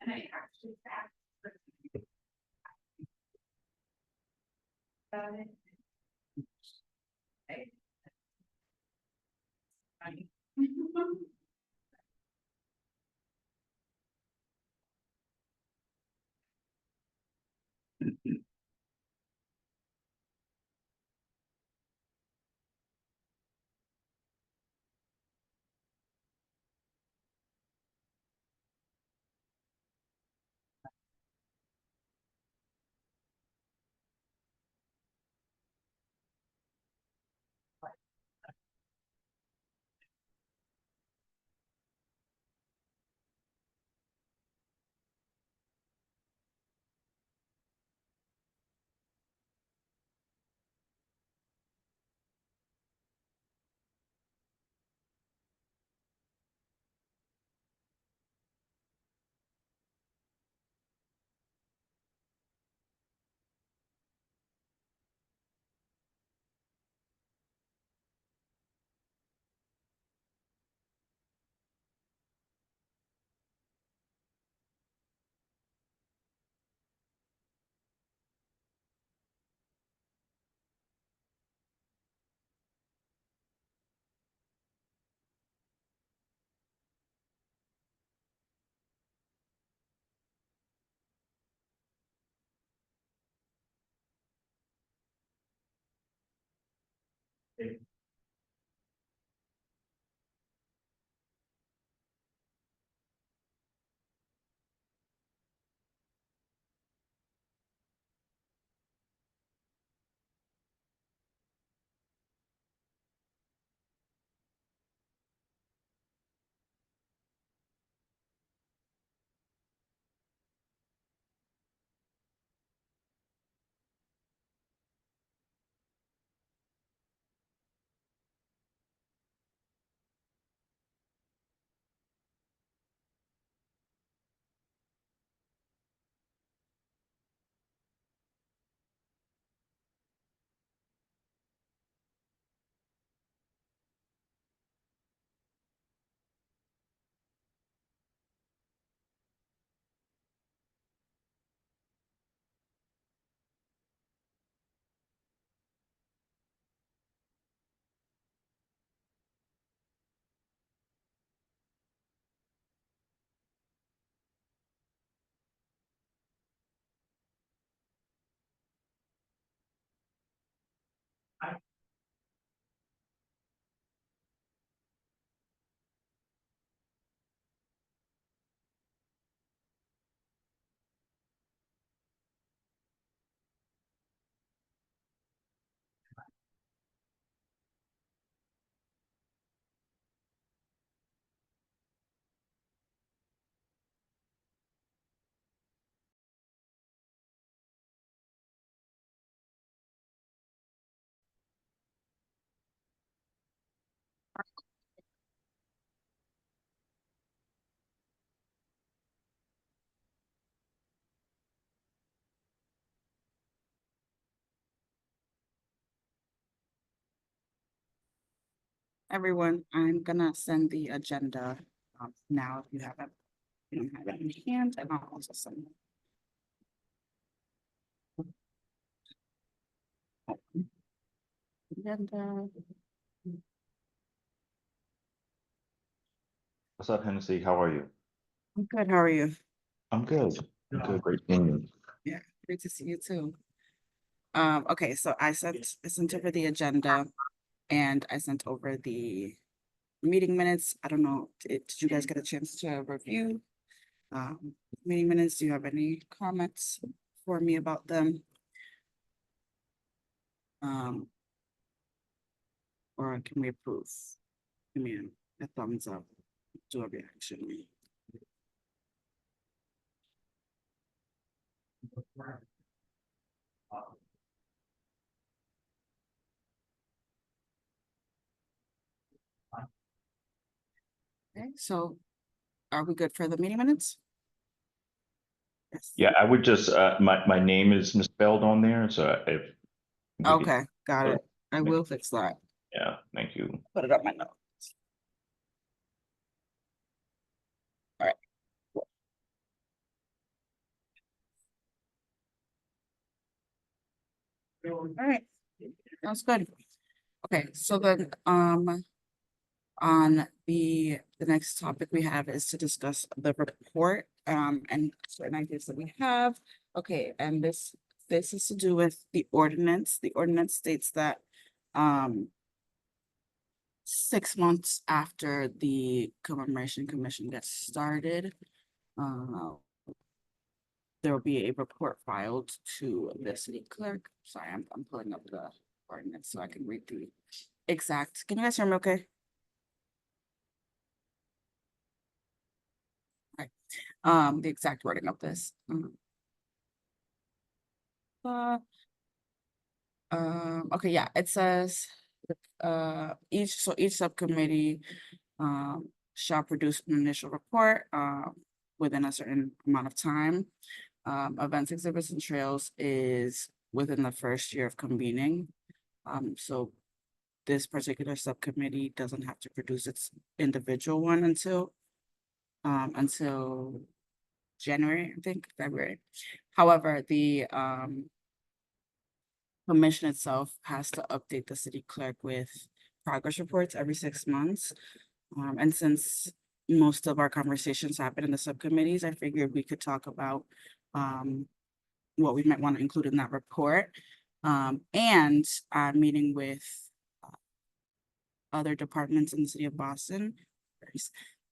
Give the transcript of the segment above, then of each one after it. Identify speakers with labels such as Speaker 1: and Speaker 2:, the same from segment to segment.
Speaker 1: And I actually asked about it.
Speaker 2: everyone. I'm gonna send the agenda now if you haven't, you don't have it in hand, and I'll also send. Agenda.
Speaker 3: What's up, Hennessy? How are you?
Speaker 2: I'm good. How are you?
Speaker 3: I'm good. I'm good. Great seeing you.
Speaker 2: Yeah, great to see you too. Okay, so I sent over the agenda and I sent over the meeting minutes. I don't know, did you guys get a chance to review? Meeting minutes, do you have any comments for me about them? Or can we approve? Give me a thumbs up, do a reaction. Okay, so are we good for the meeting minutes? Yes.
Speaker 3: Yeah, I would just, my name is misspelled on there, so if. we could-
Speaker 2: Okay, got it. I will fix that.
Speaker 3: Yeah, thank you.
Speaker 2: Put it up my notes. All right. All right, sounds good. Okay, so then, on the next topic we have is to discuss the report, and certain ideas that we have. Okay, and this is to do with the ordinance. The ordinance states that, 6 months after the commemoration commission gets started, there will be a report filed to the city clerk. Sorry, I'm pulling up the ordinance so I can read the exact. Can you guys hear me okay? The exact wording of this. Okay, yeah, it says, each subcommittee, shall produce an initial report, within a certain amount of time. Events, exhibits, and trails is within the first year of convening. So this particular subcommittee doesn't have to produce its individual one until January, I think, February. However, the commission itself has to update the city clerk with progress reports every 6 months. And since most of our conversations happen in the subcommittees, I figured we could talk about what we might want to include in that report. And I'm meeting with other departments in the city of Boston.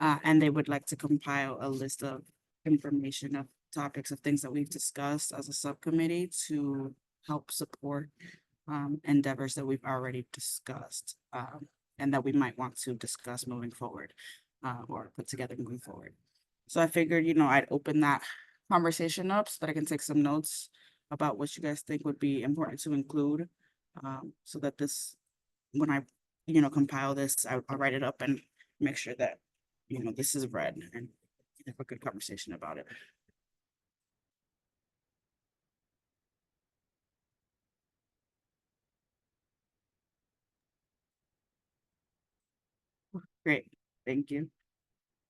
Speaker 2: And they would like to compile a list of information of topics of things that we've discussed as a subcommittee to help support endeavors that we've already discussed, and that we might want to discuss moving forward, or put together moving forward. So I figured, I'd open that conversation up so that I can take some notes about what you guys think would be important to include, so that this, when I, compile this, I'll write it up and make sure that, this is read and have a good conversation about it. Great, thank you.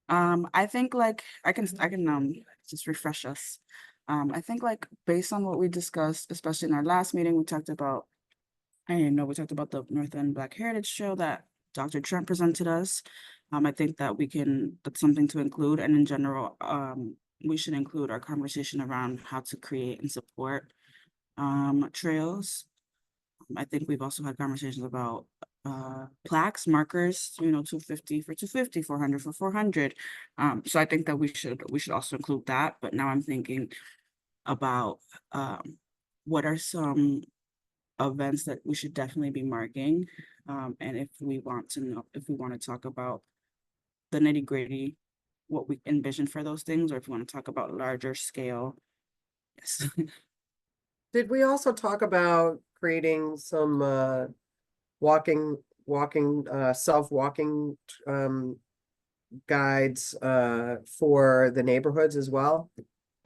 Speaker 2: I think like I can just refresh us. I think like based on what we discussed, especially in our last meeting, we talked about, we talked about the North End Black Heritage Show that Dr. Trent presented us. I think that that's something to include, and in general, we should include our conversation around how to create and support trails. I think we've also had conversations about plaques, markers, 250 for 250, 400 for 400. So I think that we should also include that. But now I'm thinking about what are some events that we should definitely be marking. And if we want to talk about the nitty-gritty, what we envision for those things, or if you want to talk about larger scale. Yes.
Speaker 4: Did we also talk about creating some self-walking guides for the neighborhoods as well?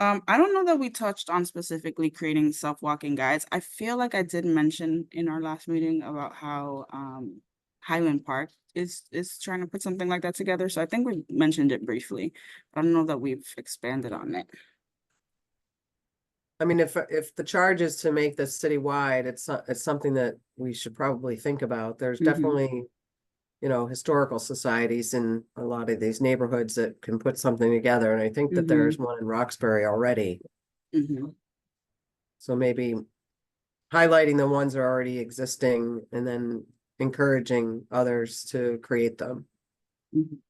Speaker 2: I don't know that we touched on specifically creating self-walking guides. I feel like I did mention in our last meeting about how Highland Park is trying to put something like that together. So I think we mentioned it briefly. I don't know that we've expanded on it.
Speaker 4: I mean, if the charge is to make this citywide, it's something that we should probably think about. There's
Speaker 2: Mhm.
Speaker 4: definitely, you know, historical societies in a lot of these neighborhoods that can put something together, and I think that there's one in Roxbury already.
Speaker 2: Mhm.
Speaker 4: So maybe highlighting the ones that are already existing and then encouraging others to create them.
Speaker 2: Mhm.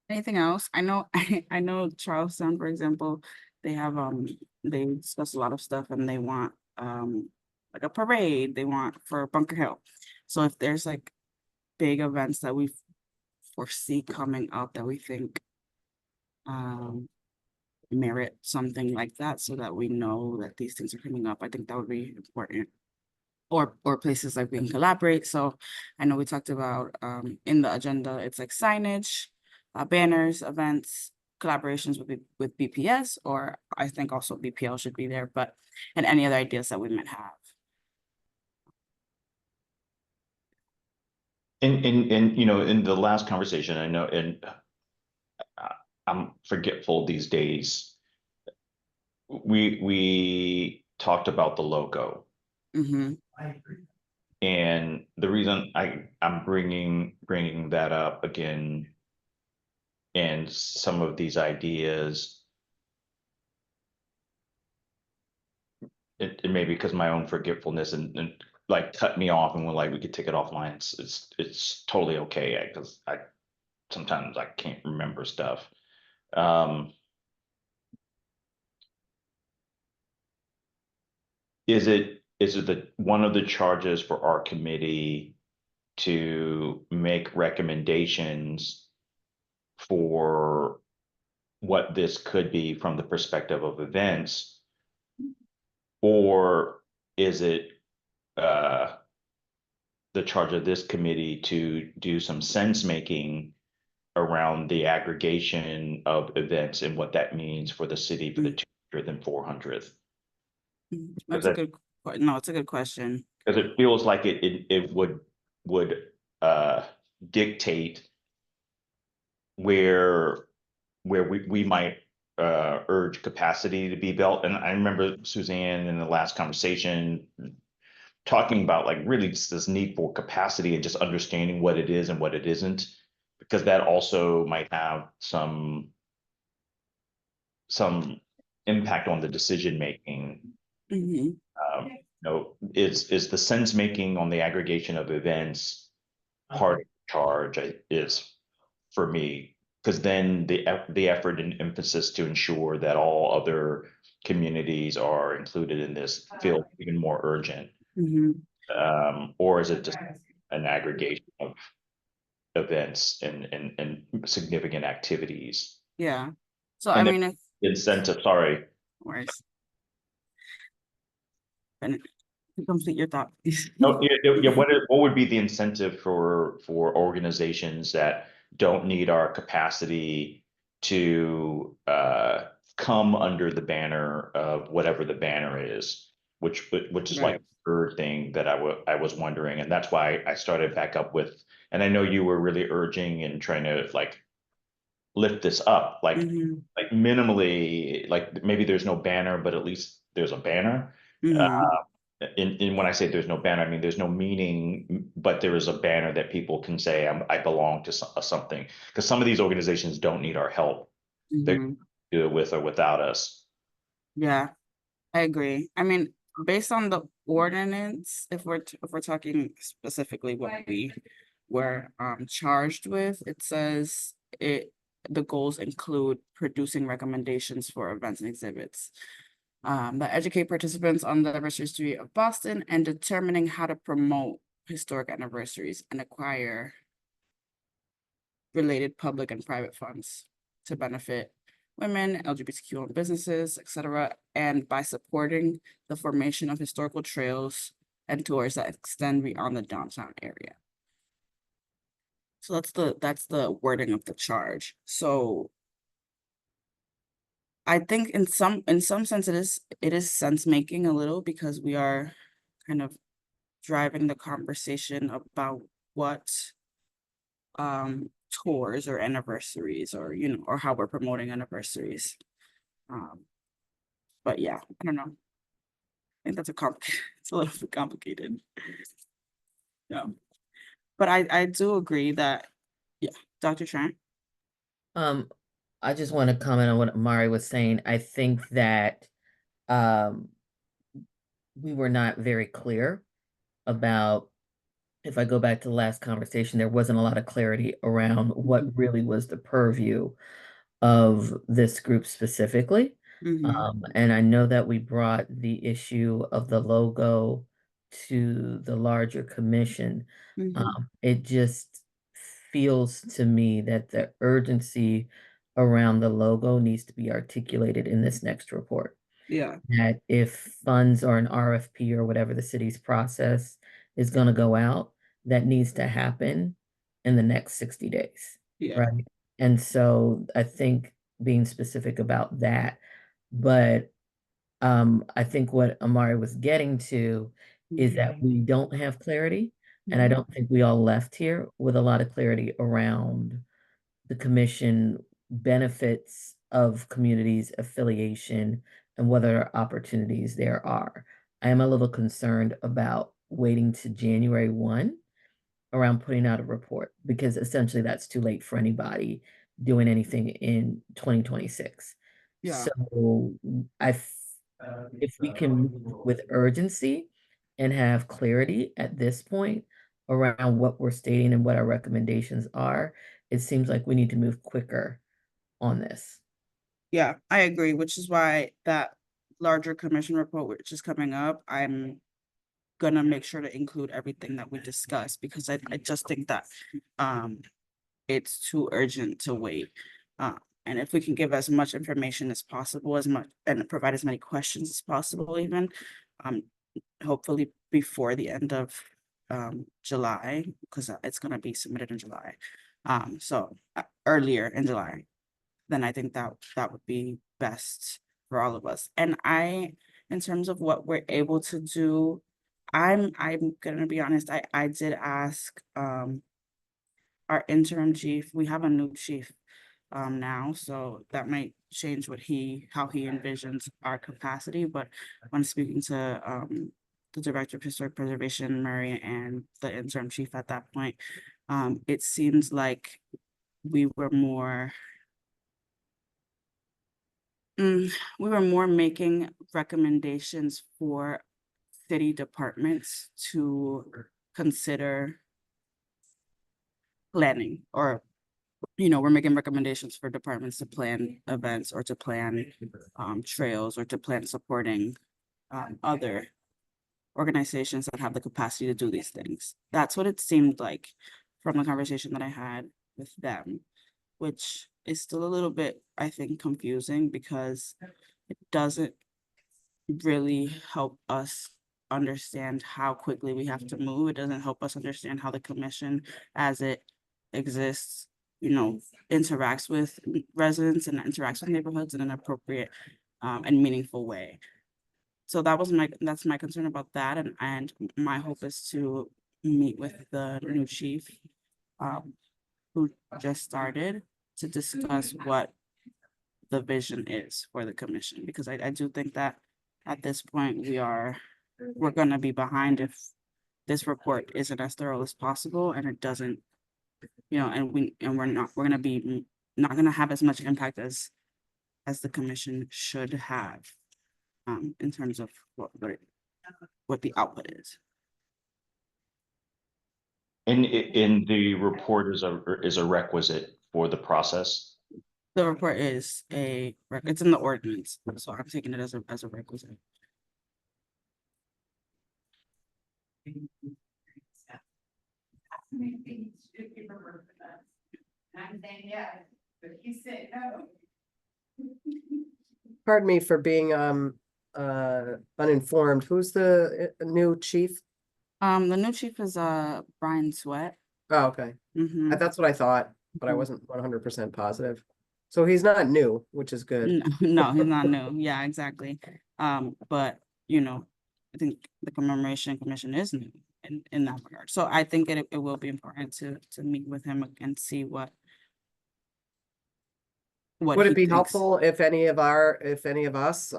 Speaker 2: Anything else? I know, I know Charlestown, for example, they have, they discuss a lot of stuff and they want, like a parade, they want for Bunker Hill. So if there's like big events that we foresee coming up that we think, merit something like that so that we know that these things are coming up, I think that would be important. Or places like we can collaborate. So I know we talked about in the agenda, it's like signage, banners, events, collaborations with BPS, or I think also BPL should be there, but and any other ideas that we might have.
Speaker 3: And you know, in the last conversation, I know, and I'm forgetful these days. We talked about the logo.
Speaker 2: Mm-hmm.
Speaker 3: And the reason I'm bringing that up again, and some of these ideas, it may be because my own forgetfulness and like cut me off and we're like, we could take it offline. It's totally okay because I sometimes I can't remember stuff. Is it the one of the charges for our committee to make recommendations for what this could be from the perspective of events? Or is it the charge of this committee to do some sense making around the aggregation of events and what that means for the city for the 200th and 400th?
Speaker 2: That's a good, no, it's a good question.
Speaker 3: Because it feels like it would dictate where we might urge capacity to be built. And I remember Suzanne in the last conversation talking about like really just this need for capacity and just understanding what it is and what it isn't, because that also might have some impact on the decision making.
Speaker 2: Mm-hmm.
Speaker 3: You know, is the sense making on the aggregation of events part of the charge is for me, because then the effort and emphasis to ensure that all other communities are included in this feel even more urgent.
Speaker 2: Mm-hmm.
Speaker 3: Or is it just an aggregation of events and significant activities?
Speaker 2: Yeah. So
Speaker 3: And
Speaker 2: I
Speaker 3: then
Speaker 2: mean, if
Speaker 3: incentive, sorry.
Speaker 2: worse. And to complete your thought, please.
Speaker 3: No, yeah, what would be the incentive for organizations that don't need our capacity to come under the banner of whatever the banner is, which is like
Speaker 2: Right.
Speaker 3: the third thing that I was wondering, and that's why I started back up with, and I know you were really urging and trying to like lift this up, like
Speaker 2: Mhm.
Speaker 3: like minimally, like maybe there's no banner, but at least there's a banner.
Speaker 2: Mhm.
Speaker 3: In when I say there's no banner, I mean there's no meaning, but there is a banner that people can say I belong to something. Because some of these organizations don't need our help; they can
Speaker 2: Mhm.
Speaker 3: do it with or without us.
Speaker 2: Yeah, I agree. I mean, based on the ordinance, if we're talking specifically what we were charged with, it says the goals include producing recommendations for events and exhibits that educate participants on the diverse history of Boston and determining how to promote historic anniversaries and acquire related public and private funds to benefit women, LGBTQ owned businesses, etc., and by supporting the formation of historical trails and tours that extend beyond the downtown area. So that's the wording of the charge. So I think in some sense it is sense making a little because we are kind of driving the conversation about what tours or anniversaries or or how we're promoting anniversaries. But yeah, I don't know. I think that's it's a little bit complicated. Yeah. But I do agree that, yeah, Dr. Trent.
Speaker 5: Um, I just want to comment on what Mari was saying. I think that um we were not very clear about, if I go back to the last conversation, there wasn't a lot of clarity around what really was the purview of this group specifically. And I know that we brought the issue of the logo to the larger commission. It just feels to me that the urgency around the logo needs to be articulated in this next report.
Speaker 2: Yeah.
Speaker 5: That if funds or an RFP or whatever the city's process is going to go out, that needs to happen in the next 60 days.
Speaker 2: Yeah.
Speaker 5: Right. And so I think being specific about that, but I think what Amari was getting to is that we don't have clarity. And I don't think we all left here with a lot of clarity around the commission benefits of communities affiliation and what other opportunities there are. I am a little concerned about waiting to January 1 around putting out a report because essentially that's too late for anybody doing anything in 2026.
Speaker 2: Yeah.
Speaker 5: So if we can move with urgency and have clarity at this point around what we're stating and what our recommendations are, it seems like we need to move quicker on this.
Speaker 2: Yeah, I agree, which is why that larger commission report, which is coming up, I'm gonna make sure to include everything that we discussed because I just think that it's too urgent to wait. And if we can give as much information as possible, as much and provide as many questions as possible, even hopefully before the end of July, because it's gonna be submitted in July. So earlier in July, then I think that would be best for all of us. And in terms of what we're able to do, I'm gonna be honest, I did ask our interim chief. We have a new chief now, so that might change how he envisions our capacity. But when speaking to the director of historic preservation, Murray, and the interim chief at that point, it seems like we were more making recommendations for city departments to consider planning, or we're making recommendations for departments to plan events or to plan trails or to plan supporting other organizations that have the capacity to do these things. That's what it seemed like from the conversation that I had with them, which is still a little bit, I think, confusing because it doesn't really help us understand how quickly we have to move. It doesn't help us understand how the commission as it exists, interacts with residents and interacts with neighborhoods in an appropriate and meaningful way. So that's my concern about that. And my hope is to meet with the new chief who just started to discuss what the vision is for the commission, because I do think that at this point we're gonna be behind if this report isn't as thorough as possible and it doesn't, and we're gonna be not gonna have as much impact as the commission should have in terms of what the output is.
Speaker 3: And in the report is a requisite for the process.
Speaker 2: The report is it's in the ordinance, so I'm taking it as a requisite.
Speaker 1: I'm saying yes, but he said no.
Speaker 4: Pardon me for being uninformed. Who's the new chief?
Speaker 2: The new chief is Brian Sweat.
Speaker 4: Oh, okay.
Speaker 2: Mhm.
Speaker 4: That's what I thought, but I
Speaker 2: Mhm.
Speaker 4: wasn't 100% positive. So he's not new, which is good.
Speaker 2: No, he's not new. Yeah, exactly. But you know, I think the commemoration commission is new in that regard. So I think it will be important to meet with him and see what
Speaker 4: Would
Speaker 2: he
Speaker 4: it be
Speaker 2: thinks.
Speaker 4: helpful if any of us,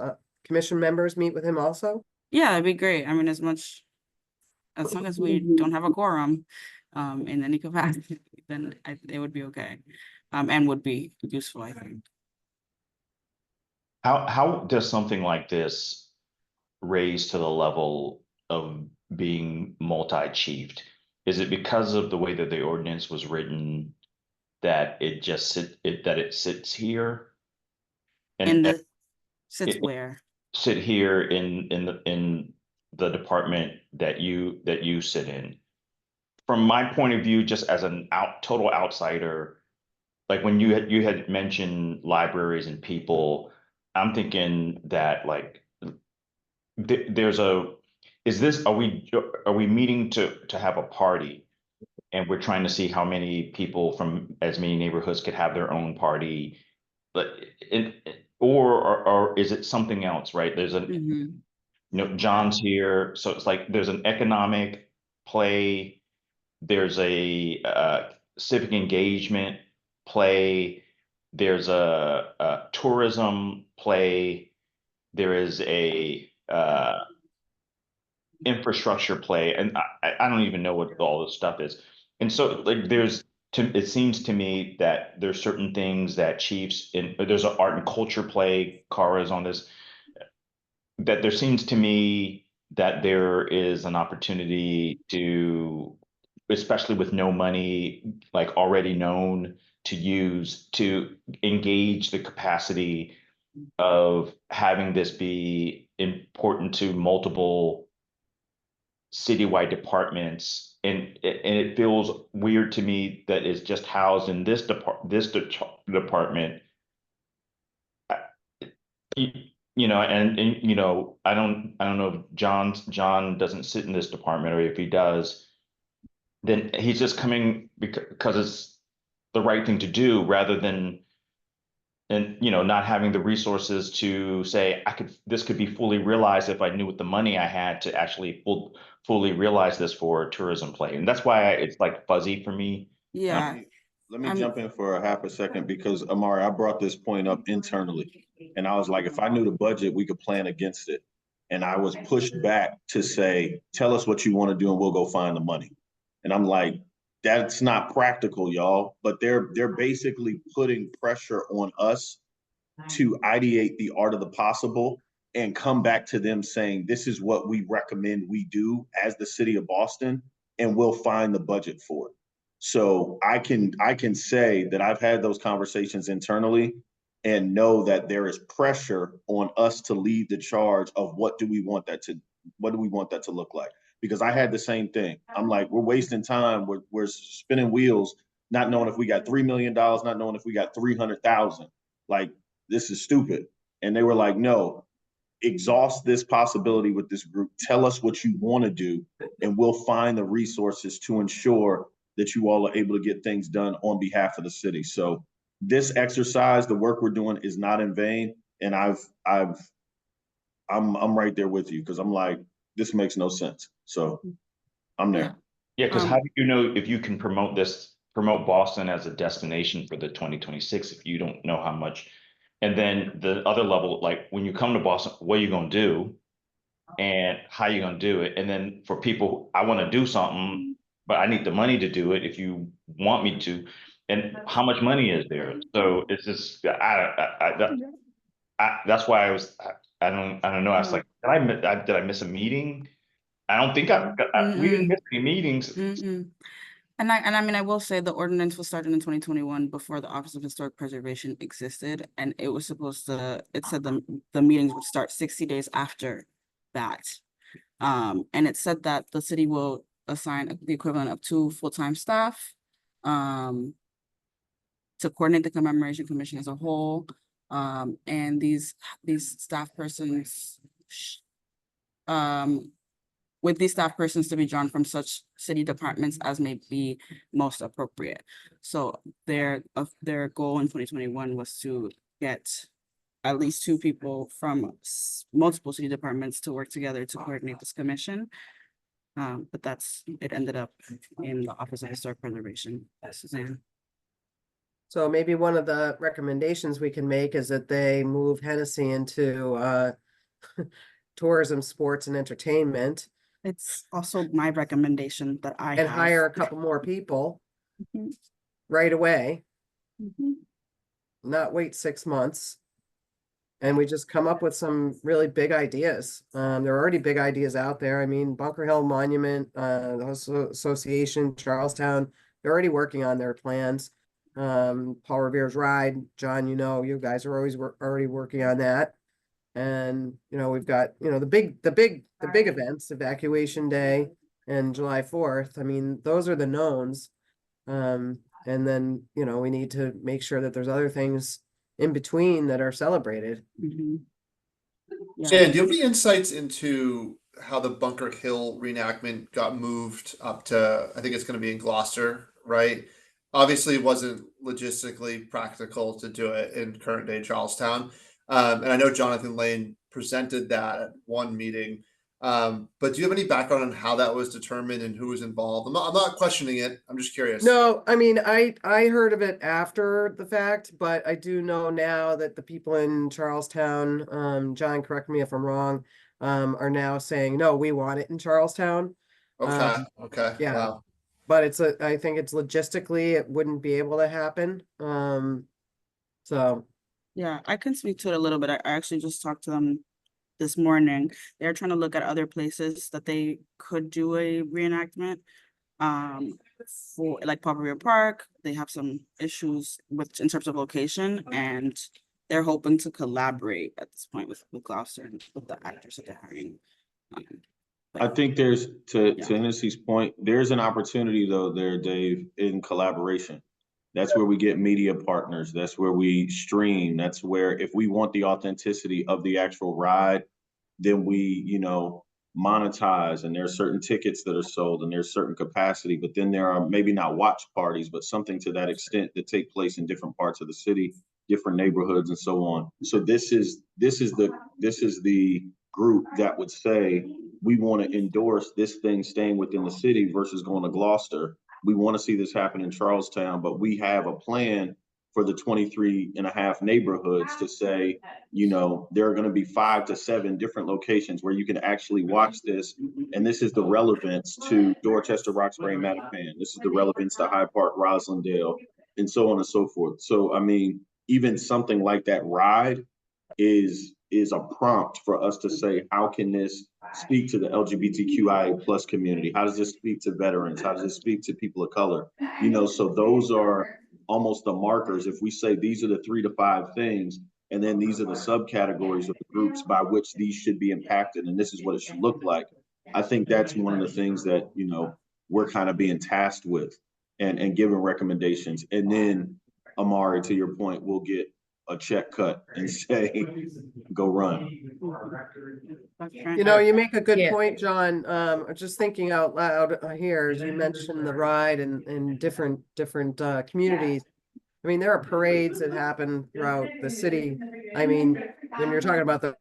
Speaker 4: commission members meet with him also?
Speaker 2: Yeah, it'd be great. I mean, as long as we don't have a quorum, in any capacity, then it would be okay. And would be useful, I think.
Speaker 3: How does something like this raise to the level of being multi-chiefed? Is it because of the way that the ordinance was written that it sits here?
Speaker 2: In
Speaker 3: And
Speaker 2: the sits
Speaker 3: it-
Speaker 2: where,
Speaker 3: sit here in the department that you sit in? From my point of view, just as total outsider, like when you had mentioned libraries and people, I'm thinking that like there's are we meeting to have a party, and we're trying to see how many people from as many neighborhoods could have their own party, but or is it something else, right? There's
Speaker 2: Mhm.
Speaker 3: John's here, so it's like there's an economic play, there's a civic engagement play, there's a tourism play, there is a infrastructure play, and I don't even know what all this stuff is. And so like it seems to me that there's certain things that chiefs there's an art and culture play, Kara's on this, that there seems to me that there is an opportunity to, especially with no money, like already known, to use to engage the capacity of having this be important to multiple citywide departments. And it feels weird to me that it's just housed in this department. You, and I don't know if John doesn't sit in this department, or if he does, then he's just coming because it's the right thing to do, rather than not having the resources to say this could be fully realized if I knew what the money I had to actually fully realize this for a tourism play. And that's why it's like fuzzy for me.
Speaker 2: Yeah.
Speaker 6: Let me
Speaker 2: I'm-
Speaker 6: jump in for a half a second, because Amari, I brought this point up internally. And I was like, if I knew the budget, we could plan against it. And I was pushed back to say, tell us what you want to do and we'll go find the money. And I'm like, that's not practical, y'all. But they're basically putting pressure on us to ideate the art of the possible and come back to them saying, this is what we recommend we do as the city of Boston, and we'll find the budget for it. So I can say that I've had those conversations internally and know that there is pressure on us to lead the charge of what do we want that to look like? Because I had the same thing. I'm like, we're wasting time. We're spinning wheels, not knowing if we got $3 million, not knowing if we got 300,000. Like, this is stupid. And they were like, no, exhaust this possibility with this group. Tell us what you want to do, and we'll find the resources to ensure that you all are able to get things done on behalf of the city. So this exercise, the work we're doing, is not in vain. And I'm right there with you, because I'm like, this makes no sense. So I'm there.
Speaker 3: Yeah, because how do you know if you can promote Boston as a destination for the 2026 if you don't know how much? And then the other level, like when you come to Boston, what are you gonna do? And how you gonna do it? And then for people, I want to do something, but I need the money to do it if you want me to. And how much money is there? So it's just that's why I don't know. I was like, did I miss a meeting? I don't think we didn't miss any meetings.
Speaker 2: Mm-mm. And I mean, I will say the ordinance was started in 2021 before the Office of Historic Preservation existed, and it was it said the meetings would start 60 days after that. And it said that the city will assign the equivalent of 2 full-time staff to coordinate the commemoration commission as a whole. And these staff persons with these staff persons to be drawn from such city departments as may be most appropriate. So their goal in 2021 was to get at least 2 people from multiple city departments to work together to coordinate this commission. But it ended up in the Office of Historic Preservation, Suzanne.
Speaker 4: So maybe one of the recommendations we can make is that they move Hennessy into tourism, sports and entertainment
Speaker 2: It's also my recommendation that I
Speaker 4: and
Speaker 2: have.
Speaker 4: hire a couple more people
Speaker 2: Mhm,
Speaker 4: right away,
Speaker 2: mhm.
Speaker 4: not wait 6 months. And we just come up with some really big ideas. There are already big ideas out there. I mean, Bunker Hill Monument, the Association, Charlestown, they're already working on their plans. Paul Revere's Ride, John, you guys are always already working on that. And, we've got, the big events, Evacuation Day and July 4th. I mean, those are the knowns. And then, we need to make sure that there's other things in between that are celebrated.
Speaker 2: Mhm. Yeah.
Speaker 7: Jan, do you have any insights into how the Bunker Hill reenactment got moved up to, I think it's going to be in Gloucester, right? Obviously, it wasn't logistically practical to do it in current day Charlestown. And I know Jonathan Lane presented that at one meeting. But do you have any background on how that was determined and who was involved? I'm not questioning it. I'm just curious.
Speaker 4: No, I mean, I heard of it after the fact, but I do know now that the people in Charlestown, John, correct me if I'm wrong, are now saying, no, we want it in Charlestown.
Speaker 7: Okay. Okay.
Speaker 4: yeah.
Speaker 7: Wow.
Speaker 4: But I think it's logistically, it wouldn't be able to happen. So,
Speaker 2: Yeah, I can speak to it a little bit. I actually just talked to them this morning. They're trying to look at other places that they could do a reenactment. For like Paul Revere Park, they have some issues in terms of location, and they're hoping to collaborate at this point with Gloucester and with the actors that they're hiring.
Speaker 6: I think there's, to
Speaker 2: Yeah.
Speaker 6: Hennessy's point, there's an opportunity though there, Dave, in collaboration. That's where we get media partners. That's where we stream. That's where, if we want the authenticity of the actual ride, then we, monetize, and there's certain tickets that are sold and there's certain capacity, but then there are maybe not watch parties, but something to that extent that take place in different parts of the city, different neighborhoods and so on. So this is the group that would say, we want to endorse this thing staying within the city versus going to Gloucester. We want to see this happen in Charlestown, but we have a plan for the 23 and a half neighborhoods to say, there are going to be 5 to 7 different locations where you can actually watch this. And this is the relevance to Dorchester, Roxbury, Mattapan. This is the relevance to Hyde Park, Roslindale, and so on and so forth. So, I mean, even something like that ride is a prompt for us to say, how can this speak to the LGBTQIA plus community? How does this speak to veterans? How does this speak to people of color? So those are almost the markers. If we say these are the 3 to 5 things, and then these are the subcategories of the groups by which these should be impacted, and this is what it should look like. I think that's one of the things that, we're kind of being tasked with and giving recommendations. And then, Amari, to your point, we'll get a check cut and say, go run.
Speaker 4: you make a good
Speaker 5: Yeah.
Speaker 4: point, John. Just thinking out loud here, as you mentioned the ride and different communities. I mean, there are parades that happen throughout the city. I mean, when you're talking about the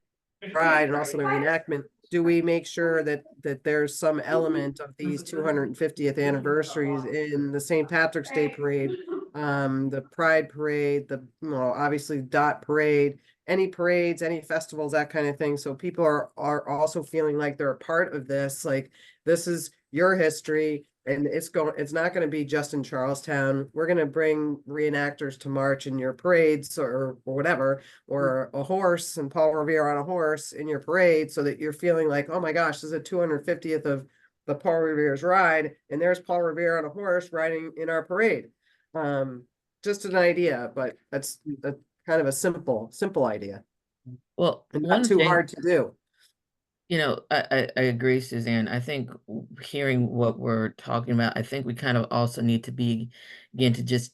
Speaker 4: ride and also the reenactment, do we make sure that there's some element of these 250th anniversaries in the St. Patrick's Day parade, the Pride parade, obviously Dot parade, any parades, any festivals, that kind of thing. So people are also feeling like they're a part of this. Like, this is your history, and it's not going to be just in Charlestown. We're going to bring reenactors to march in your parades or whatever, or a horse and Paul Revere on a horse in your parade, so that you're feeling like, oh my gosh, this is a 250th of the Paul Revere's Ride, and there's Paul Revere on a horse riding in our parade. Just an idea, but that's kind of a simple idea
Speaker 5: Well,
Speaker 4: and
Speaker 5: one
Speaker 4: not too
Speaker 5: thing,
Speaker 4: hard to do.
Speaker 5: I agree, Suzanne. I think hearing what we're talking about, I think we kind of also need to begin to just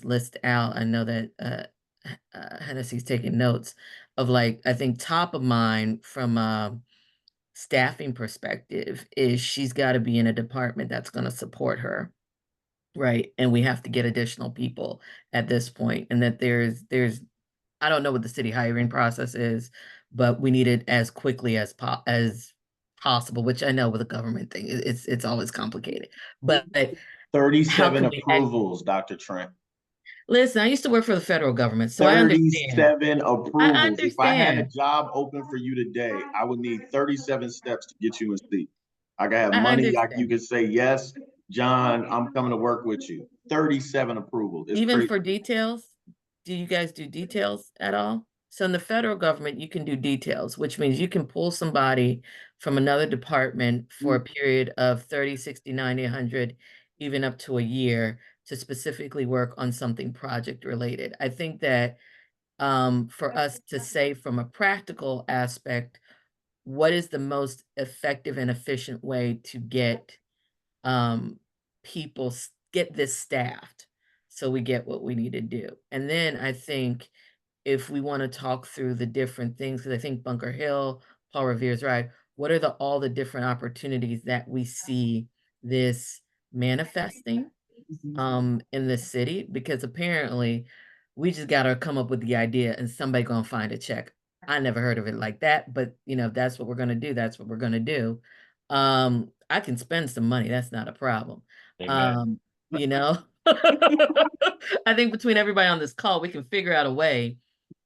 Speaker 5: list out. I know that Hennessy's taking notes of, like, I think top of mind from staffing perspective is she's got to be in a department that's going to support her. Right. And we have to get additional people at this point, and that there's I don't know what the city hiring process is, but we need it as quickly as possible, which I know with a government thing, it's always complicated. But how
Speaker 6: 37
Speaker 5: can we
Speaker 6: approvals, Dr. Trent.
Speaker 5: listen, I used to work for the federal government, so I understand.
Speaker 6: 37 approvals. If I had a
Speaker 5: understand.
Speaker 6: job open for you today, I would need 37 steps to get you in seat. I can have
Speaker 5: I
Speaker 6: money, you
Speaker 5: understand.
Speaker 6: can say, yes, John, I'm coming to work with you. 37 approvals. It's
Speaker 5: Even
Speaker 6: crazy.
Speaker 5: for details, do you guys do details at all? So in the federal government, you can do details, which means you can pull somebody from another department for a period of 30, 60, 90, 100, even up to a year to specifically work on something project related. I think that for us to say from a practical aspect, what is the most effective and efficient way to get people get this staffed so we get what we need to do. And then I think if we want to talk through the different things, because I think Bunker Hill, Paul Revere's right, what are all the different opportunities that we see this manifesting in the city? Because apparently we just got to come up with the idea and somebody gonna find a check. I never heard of it like that, but if that's what we're gonna do, that's what we're gonna do. I can spend some money, that's not a problem.
Speaker 3: Amen.
Speaker 5: You know, I think between everybody on this call, we can figure out a way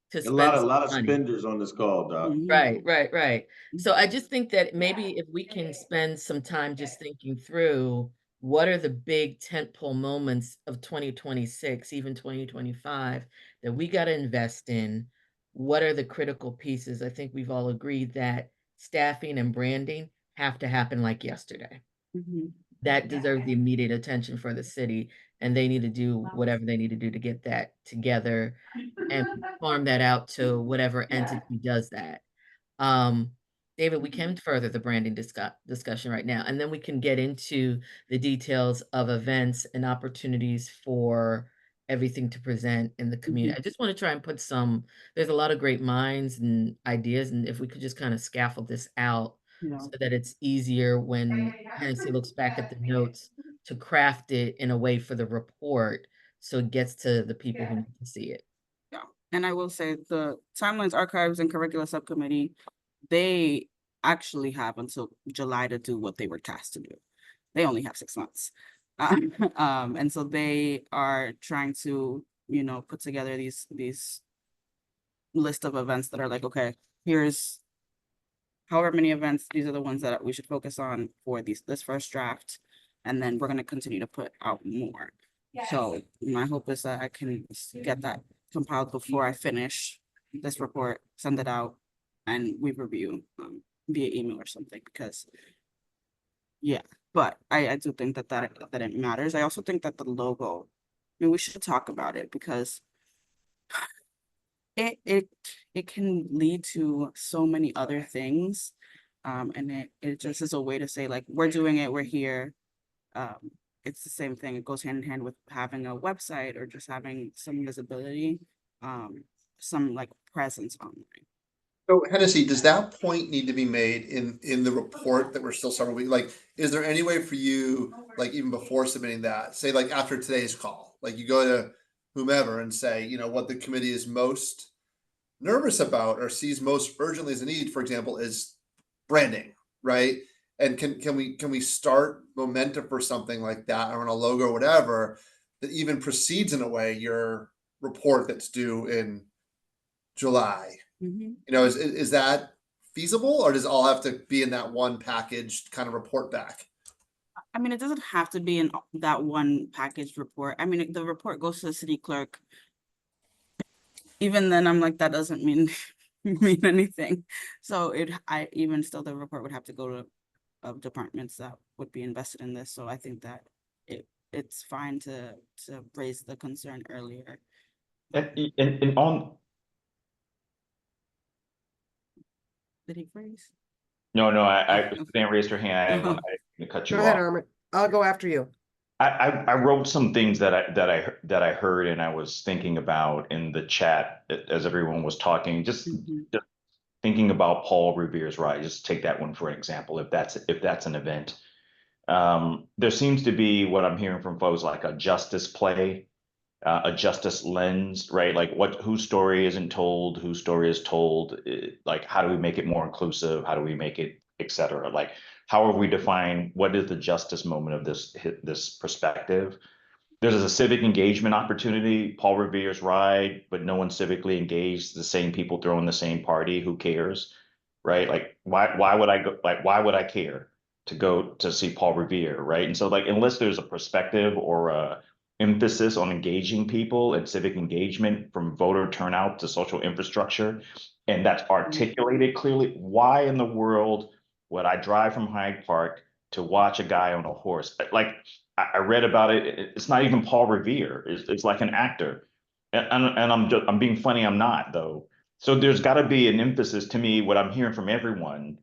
Speaker 5: to
Speaker 6: A
Speaker 5: spend
Speaker 6: lot
Speaker 5: some
Speaker 6: of
Speaker 5: money.
Speaker 6: spenders on this call, Doc.
Speaker 5: Right, right, right. So I just think that maybe if we can spend some time just thinking through what are the big tentpole moments of 2026, even 2025, that we got to invest in, what are the critical pieces? I think we've all agreed that staffing and branding have to happen like yesterday. That deserves the immediate attention for the city, and they need to do whatever they need to do to get that together and farm that out to whatever entity does that. David, we can further the branding discussion right now, and then we can get into the details of events and opportunities for everything to present in the community. I just want to try and put there's a lot of great minds and ideas, and if we could just kind of scaffold this out so that it's easier when Hennessy looks back at the notes to craft it in a way for the report so it gets to the people who need to see it.
Speaker 2: Yeah, and I will say the Timelines Archives and Curricula Subcommittee, they actually have until July to do what they were tasked to do. They only have 6 months. And so they are trying to, put together these list of events that are like, okay, here's however many events, these are the ones that we should focus on for this first draft. And then we're going to continue to put out more. So my hope is that I can get that compiled before I finish this report, send it out, and we review via email or something, because but I do think that it matters. I also think that the logo, we should talk about it, because it can lead to so many other things. And it just is a way to say, like, we're doing it, we're here. It's the same thing. It goes hand in hand with having a website or just having some visibility, some like presence online.
Speaker 7: So Hennessy, does that point need to be made in the report that we're still several weeks? Like, is there any way for you, like even before submitting that, say like after today's call, like you go to whomever and say, what the committee is most nervous about or sees most urgently as a need, for example, is branding, right? And can we start momentum for something like that, or on a logo or whatever, that even precedes in a way your report that's due in July? Is that feasible, or does it all have to be in that one packaged kind of report back?
Speaker 2: I mean, it doesn't have to be in that one packaged report. I mean, the report goes to the city clerk. Even then, I'm like, that doesn't mean anything. So even still, the report would have to go to departments that would be invested in this. So I think that it's fine to raise the concern earlier.
Speaker 3: And on.
Speaker 2: Did he freeze?
Speaker 3: No, I
Speaker 2: Okay.
Speaker 3: didn't raise her hand. I didn't want to cut you
Speaker 4: Go
Speaker 3: off.
Speaker 4: ahead, Armin. I'll go after you.
Speaker 3: I wrote some things that I heard and I was thinking about in the chat as everyone was talking. Just thinking about Paul Revere's Ride, just take that one for an example, if that's an event. There seems to be what I'm hearing from folks like a justice play, a justice lens, right? Like whose story isn't told, whose story is told, like how do we make it more inclusive? How do we make it, et cetera? Like how are we define what is the justice moment of this perspective? There's a civic engagement opportunity, Paul Revere's Ride, but no one's civically engaged, the same people throwing the same party, who cares? Right? Like why would I go, like why would I care to go to see Paul Revere, right? And so like unless there's a perspective or a emphasis on engaging people and civic engagement from voter turnout to social infrastructure, and that's articulated clearly, why in the world would I drive from Hyde Park to watch a guy on a horse? Like I read about it. It's not even Paul Revere. It's like an actor, and I'm being funny. I'm not though. So there's got to be an emphasis to me. What I'm hearing from everyone,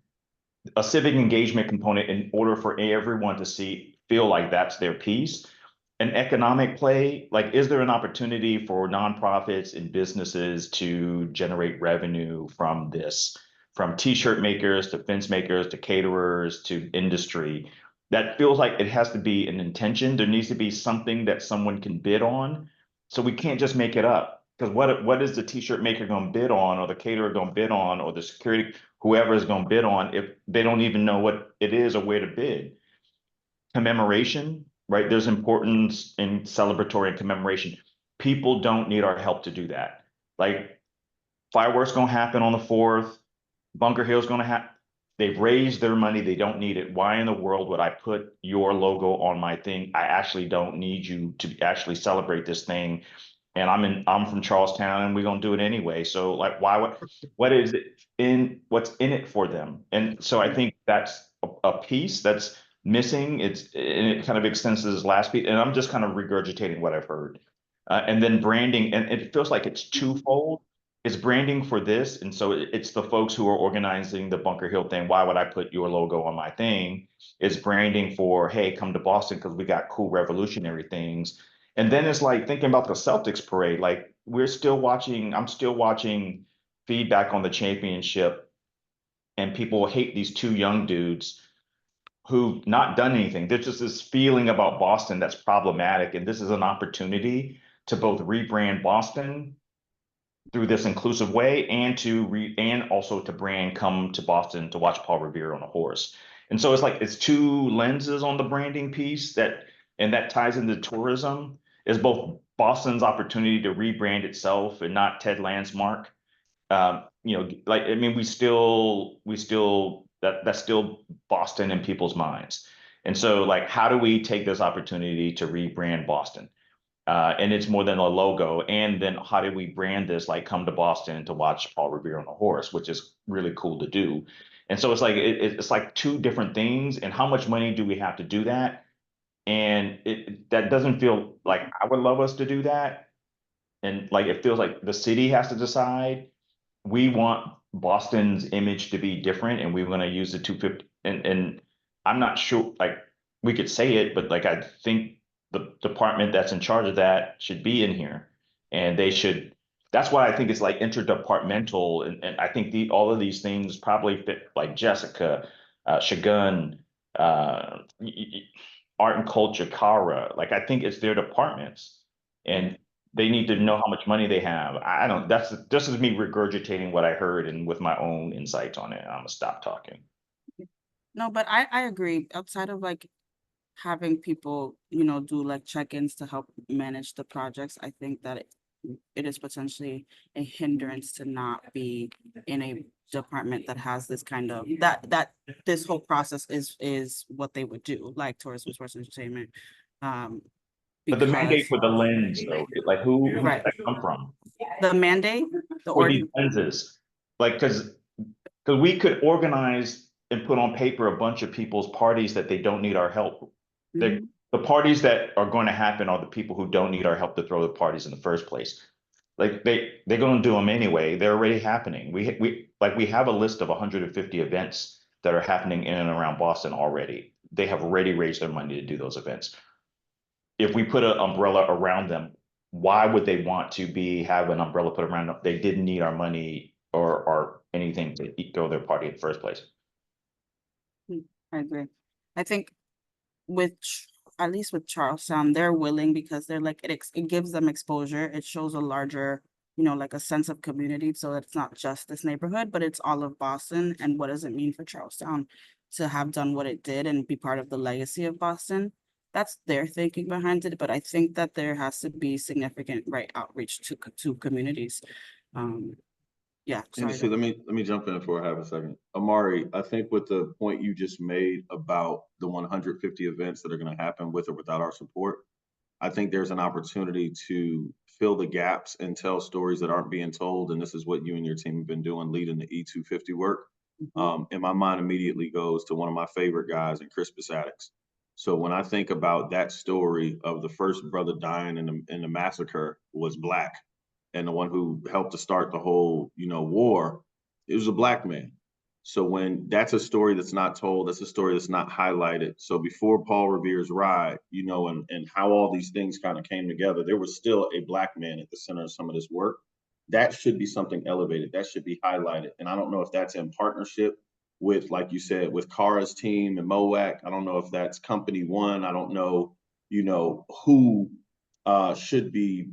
Speaker 3: a civic engagement component in order for everyone to feel like that's their piece. An economic play, like is there an opportunity for nonprofits and businesses to generate revenue from this, from t-shirt makers to fence makers to caterers to industry? That feels like it has to be an intention. There needs to be something that someone can bid on. So we can't just make it up. Because what is the t-shirt maker going to bid on, or the caterer going to bid on, or the security, whoever is going to bid on, if they don't even know what it is or where to bid? Commemoration, right? There's importance in celebratory and commemoration. People don't need our help to do that. Like fireworks going to happen on the 4th. Bunker Hill's going to have, they've raised their money. They don't need it. Why in the world would I put your logo on my thing? I actually don't need you to actually celebrate this thing. And I'm from Charlestown and we're going to do it anyway. So like, what is it what's in it for them? And so I think that's a piece that's missing. And it kind of extends to this last piece. And I'm just kind of regurgitating what I've heard. And then branding, and it feels like it's twofold. It's branding for this. And so it's the folks who are organizing the Bunker Hill thing. Why would I put your logo on my thing? It's branding for, hey, come to Boston because we got cool revolutionary things. And then it's like thinking about the Celtics parade. Like I'm still watching feedback on the championship, and people hate these two young dudes who've not done anything. There's just this feeling about Boston that's problematic. And this is an opportunity to both rebrand Boston through this inclusive way and also to brand come to Boston to watch Paul Revere on a horse. And so it's two lenses on the branding piece and that ties into tourism, is both Boston's opportunity to rebrand itself and not Ted Landsmark. Like, I mean, that's still Boston in people's minds. And so like, how do we take this opportunity to rebrand Boston? And it's more than a logo. And then how do we brand this, like come to Boston to watch Paul Revere on a horse, which is really cool to do. And so it's like, it's like two different things. And how much money do we have to do that? And that doesn't feel like I would love us to do that. And like, it feels like the city has to decide. We want Boston's image to be different and we want to use the 250. And I'm not sure, like we could say it, but like, I think the department that's in charge of that should be in here, and that's why I think it's like interdepartmental. And I think all of these things probably fit, like Jessica, Shagun, art and culture, Kara. Like, I think it's their departments and they need to know how much money they have. That's just me regurgitating what I heard and with my own insights on it. I'm gonna stop talking.
Speaker 2: No, but I agree. Outside of like having people, do like check-ins to help manage the projects, I think that it is potentially a hindrance to not be in a department that has this kind of, that this whole process is what they would do, like tourism, sports, entertainment.
Speaker 3: But the mandate
Speaker 2: Because
Speaker 3: for the lens though, like who does
Speaker 2: Right.
Speaker 3: that come from?
Speaker 2: the mandate, the
Speaker 3: For these
Speaker 2: ordinance,
Speaker 3: lenses, like, because we could organize and put on paper a bunch of people's parties that they don't need our help. The parties that are going to happen are the people who don't need our help to throw the parties in the first place. Like they're going to do them anyway. They're already happening. We have a list of 150 events that are happening in and around Boston already. They have already raised their money to do those events. If we put an umbrella around them, why would they want to have an umbrella put around them? They didn't need our money or anything to throw their party in the first place.
Speaker 2: I agree. I think at least with Charlestown, they're willing because they're like, it gives them exposure. It shows a larger, like a sense of community. So it's not just this neighborhood, but it's all of Boston. And what does it mean for Charlestown to have done what it did and be part of the legacy of Boston? That's their thinking behind it. But I think that there has to be significant outreach to communities. Yeah.
Speaker 6: And so let me jump in for half a second. Amari, I think with the point you just made about the 150 events that are going to happen with or without our support, I think there's an opportunity to fill the gaps and tell stories that aren't being told. And this is what you and your team have been doing, leading the E250 work. And my mind immediately goes to one of my favorite guys in Crispus Attucks. So when I think about that story of the first brother dying in the massacre was Black, and the one who helped to start the whole, war, it was a Black man. So when that's a story that's not told, that's a story that's not highlighted. So before Paul Revere's ride, and how all these things kind of came together, there was still a Black man at the center of some of this work. That should be something elevated. That should be highlighted. And I don't know if that's in partnership with, like you said, with Kara's team and MOAC. I don't know if that's Company One. I don't know, who should be,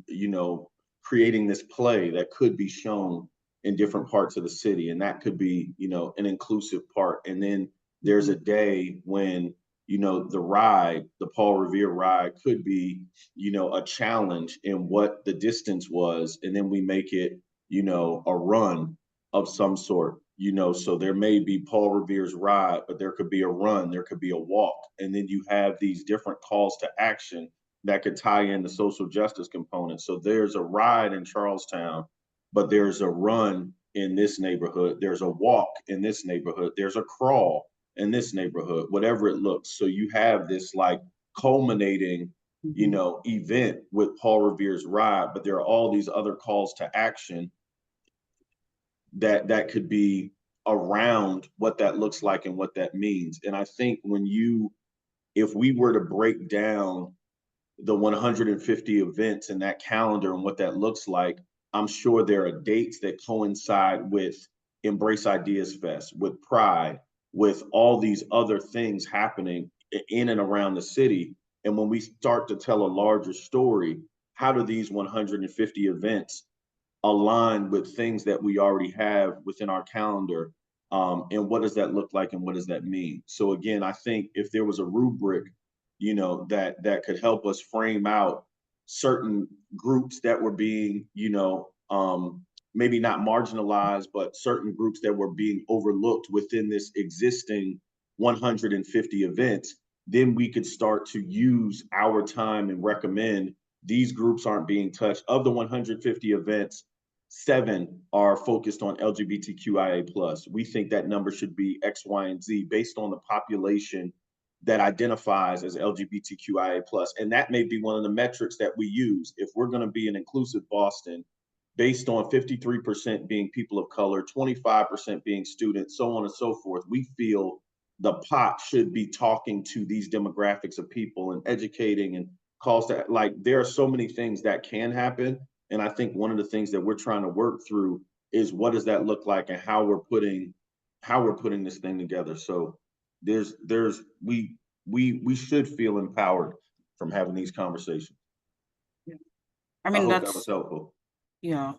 Speaker 6: creating this play that could be shown in different parts of the city. And that could be, an inclusive part. And then there's a day when, the Paul Revere ride could be, a challenge in what the distance was. And then we make it, a run of some sort, so there may be Paul Revere's ride, but there could be a run, there could be a walk. And then you have these different calls to action that could tie in the social justice component. So there's a ride in Charlestown, but there's a run in this neighborhood. There's a walk in this neighborhood. There's a crawl in this neighborhood, whatever it looks. So you have this like culminating, event with Paul Revere's ride, but there are all these other calls to action that could be around what that looks like and what that means. And I think if we were to break down the 150 events in that calendar and what that looks like, I'm sure there are dates that coincide with Embrace Ideas Fest, with Pride, with all these other things happening in and around the city. And when we start to tell a larger story, how do these 150 events align with things that we already have within our calendar? And what does that look like and what does that mean? So again, I think if there was a rubric that could help us frame out certain groups that were being, maybe not marginalized, but certain groups that were being overlooked within this existing 150 events, then we could start to use our time and recommend these groups aren't being touched. Of the 150 events, 7 are focused on LGBTQIA+. We think that number should be X, Y, and Z based on the population that identifies as LGBTQIA+. And that may be one of the metrics that we use. If we're going to be an inclusive Boston, based on 53% being people of color, 25% being students, so on and so forth, we feel the pot should be talking to these demographics of people and educating and calls to, like, there are so many things that can happen. And I think one of the things that we're trying to work through is what does that look like and how we're putting this thing together. So we should feel empowered from having these conversations.
Speaker 2: Yeah.
Speaker 6: I
Speaker 2: mean,
Speaker 6: hope that was helpful.
Speaker 2: Yeah.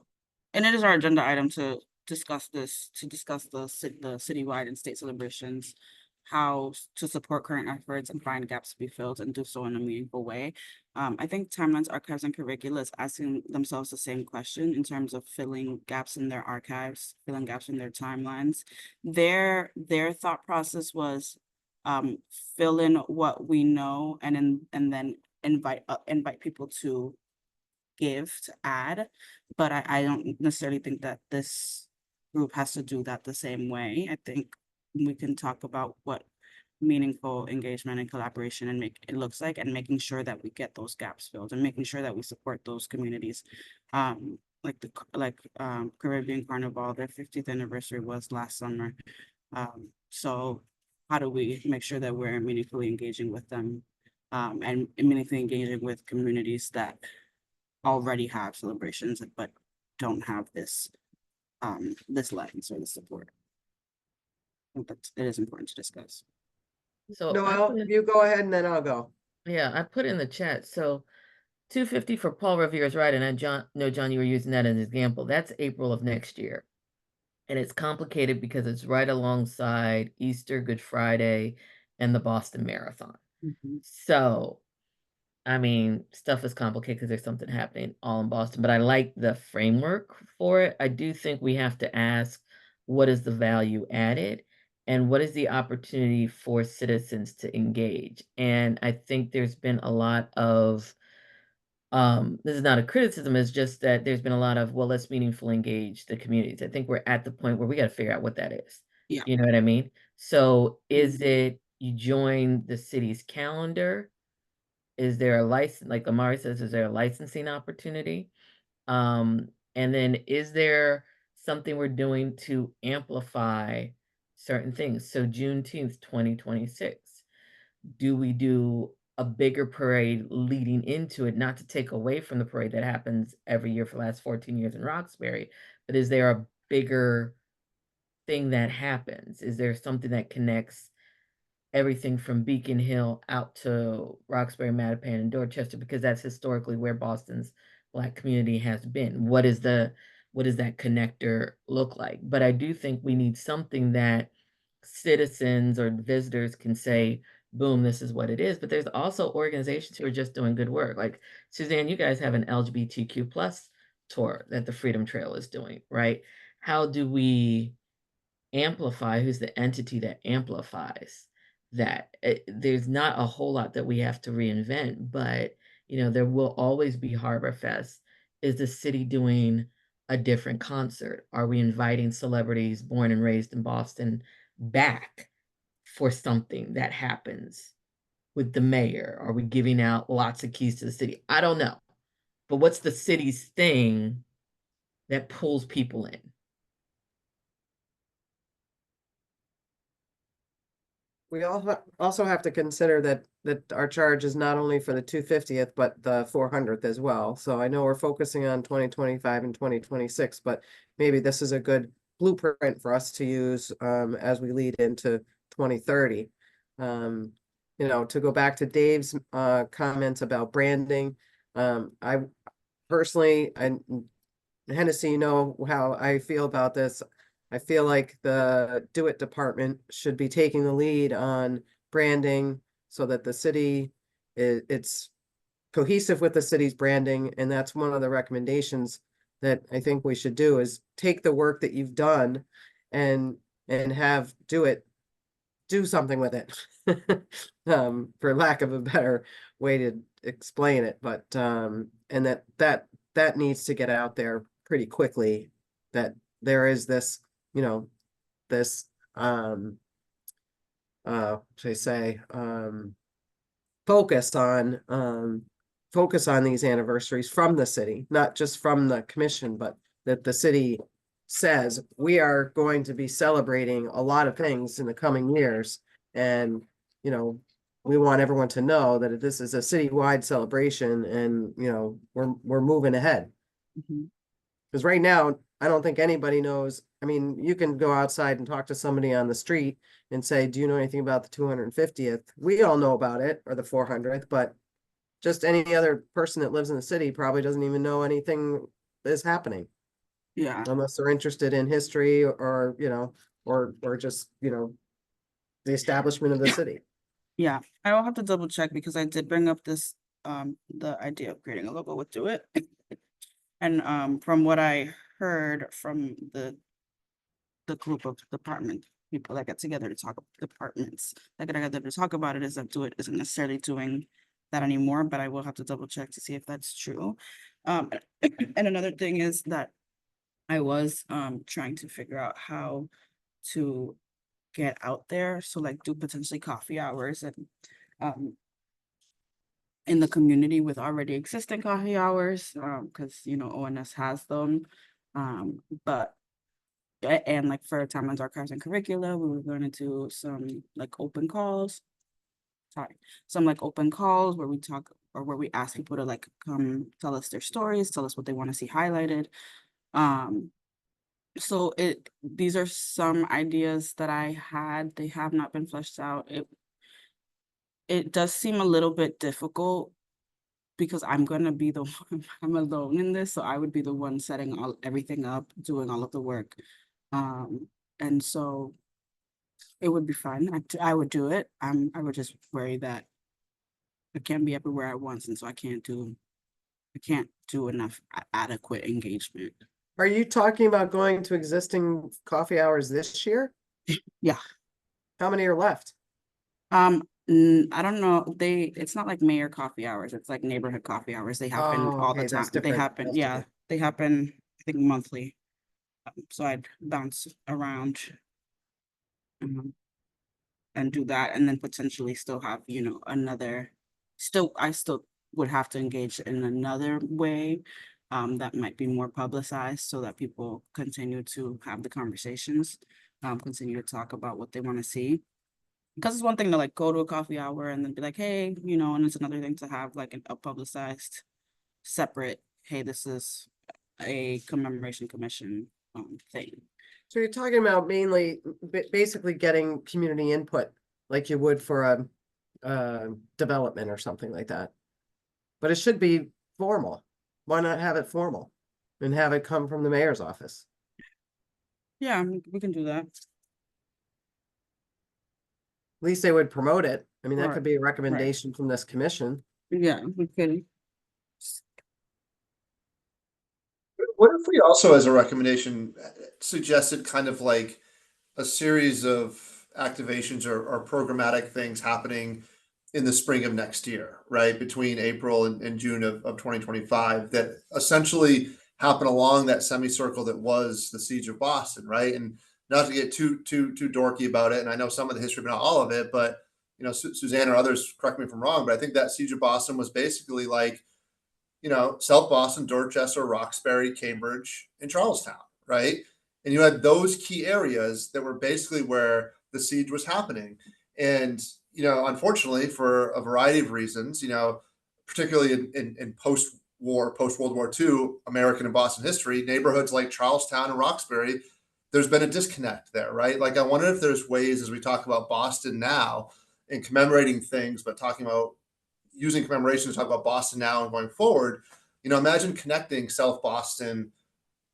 Speaker 2: And it is our agenda item to discuss the citywide and state celebrations, how to support current efforts and find gaps to be filled and do so in a meaningful way. I think Timelines, Archives, and Curricula is asking themselves the same question in terms of filling gaps in their archives, filling gaps in their timelines. Their thought process was fill in what we know and then invite people to give, to add, but I don't necessarily think that this group has to do that the same way. I think we can talk about what meaningful engagement and collaboration and make it looks like, and making sure that we get those gaps filled and making sure that we support those communities. Caribbean Carnival, their 50th anniversary was last summer. So how do we make sure that we're meaningfully engaging with them and meaningfully engaging with communities that already have celebrations but don't have this this lens or the support. I think that it is important to discuss.
Speaker 5: So I
Speaker 4: Noel,
Speaker 5: put in-
Speaker 4: you go ahead and then I'll go.
Speaker 5: yeah, I put in the chat. So 250 for Paul Revere's ride, and I know John, you were using that as an example. That's April of next year. And it's complicated because it's right alongside Easter, Good Friday, and the Boston Marathon. So, I mean, stuff is complicated because there's something happening all in Boston, but I like the framework for it. I do think we have to ask, what is the value added and what is the opportunity for citizens to engage? And I think there's been a lot of, this is not a criticism, it's just that there's been a lot of, well, let's meaningfully engage the communities. I think we're at the point where we got to figure out what that is.
Speaker 2: Yeah.
Speaker 5: You know what I mean? So is it you join the city's calendar? Is there a license, like Amari says, is there a licensing opportunity? And then is there something we're doing to amplify certain things? So Juneteenth, 2026, do we do a bigger parade leading into it, not to take away from the parade that happens every year for the last 14 years in Roxbury, but is there a bigger thing that happens? Is there something that connects everything from Beacon Hill out to Roxbury, Mattapan, and Dorchester, because that's historically where Boston's Black community has been? What does that connector look like? But I do think we need something that citizens or visitors can say, boom, this is what it is. But there's also organizations who are just doing good work. Like Suzanne, you guys have an LGBTQ plus tour that the Freedom Trail is doing, right? How do we amplify? Who's the entity that amplifies that? There's not a whole lot that we have to reinvent, but there will always be Harbor Fest. Is the city doing a different concert? Are we inviting celebrities born and raised in Boston back for something that happens with the mayor? Are we giving out lots of keys to the city? I don't know. But what's the city's thing that pulls people in?
Speaker 4: We also have to consider that our charge is not only for the 250th, but the 400th as well. So I know we're focusing on 2025 and 2026, but maybe this is a good blueprint for us to use as we lead into 2030. To go back to Dave's comments about branding, I personally, and Hennessy, you know how I feel about this. I feel like the Do It department should be taking the lead on branding so that the city it's cohesive with the city's branding. And that's one of the recommendations that I think we should do, is take the work that you've done and have Do It do something with it. For lack of a better way to explain it. But and that needs to get out there pretty quickly, that there is this, this should I say, focus on these anniversaries from the city, not just from the commission, but that the city says we are going to be celebrating a lot of things in the coming years. And, we want everyone to know that this is a citywide celebration and, we're moving ahead. Because right now, I don't think anybody knows. I mean, you can go outside and talk to somebody on the street and say, do you know anything about the 250th? We all know about it, or the 400th, but just any other person that lives in the city probably doesn't even know anything is happening.
Speaker 2: Yeah.
Speaker 4: Unless they're interested in history or just, the establishment of the city.
Speaker 2: Yeah, I will have to double check because I did bring up this, the idea of creating a logo with Do It. And from what I heard from the group of department people that get together to talk, departments that get together to talk about it, is that Do It isn't necessarily doing that anymore, but I will have to double check to see if that's true. And another thing is that I was trying to figure out how to get out there. So like do potentially coffee hours and in the community with already existing coffee hours, because ONS has them. And like for Timelines, Archives, and Curricula, we were going to do some like open calls. Some like open calls where we talk, or where we ask people to like come tell us their stories, tell us what they want to see highlighted. So these are some ideas that I had. They have not been fleshed out. It does seem a little bit difficult because I'm gonna be the one, I'm alone in this, so I would be the one setting everything up, doing all of the work. And so it would be fun. I would do it. I would just worry that I can't be everywhere at once, and so I can't do enough adequate engagement.
Speaker 4: Are you talking about going to existing coffee hours this year?
Speaker 2: Yeah.
Speaker 4: How many are left?
Speaker 2: I don't know. It's not like mayor coffee hours. It's like neighborhood coffee hours. They happen
Speaker 4: Oh,
Speaker 2: all the
Speaker 4: okay,
Speaker 2: time.
Speaker 4: that's
Speaker 2: They
Speaker 4: different.
Speaker 2: happen,
Speaker 4: That's
Speaker 2: yeah,
Speaker 4: different.
Speaker 2: they happen, I think, monthly. So I'd bounce around. And do that, and then potentially still have, I still would have to engage in another way. That might be more publicized so that people continue to have the conversations, continue to talk about what they want to see. Because it's one thing to like go to a coffee hour and then be like, hey, and it's another thing to have like a publicized separate, hey, this is a commemoration commission thing.
Speaker 4: So you're talking about mainly basically getting community input like you would for a development or something like that. But it should be formal. Why not have it formal and have it come from the mayor's office?
Speaker 2: Yeah, we can do that.
Speaker 4: At least they would promote it. I mean, that
Speaker 2: Right,
Speaker 4: could be a recommendation from this commission.
Speaker 2: Yeah, we could.
Speaker 7: What if we also, as a recommendation, suggested kind of like a series of activations or programmatic things happening in the spring of next year, right? Between April and June of 2025 that essentially happen along that semicircle that was the Siege of Boston, right? And not to get too dorky about it, and I know some of the history, but not all of it, but Suzanne or others, correct me if I'm wrong, but I think that Siege of Boston was basically like, South Boston, Dorchester, Roxbury, Cambridge, and Charlestown, right? And you had those key areas that were basically where the siege was happening. And, unfortunately, for a variety of reasons, particularly in post-war, post-World War II, American and Boston history, neighborhoods like Charlestown and Roxbury, there's been a disconnect there, right? Like, I wonder if there's ways as we talk about Boston now and commemorating things, but talking about using commemoration to talk about Boston now and going forward, imagine connecting South Boston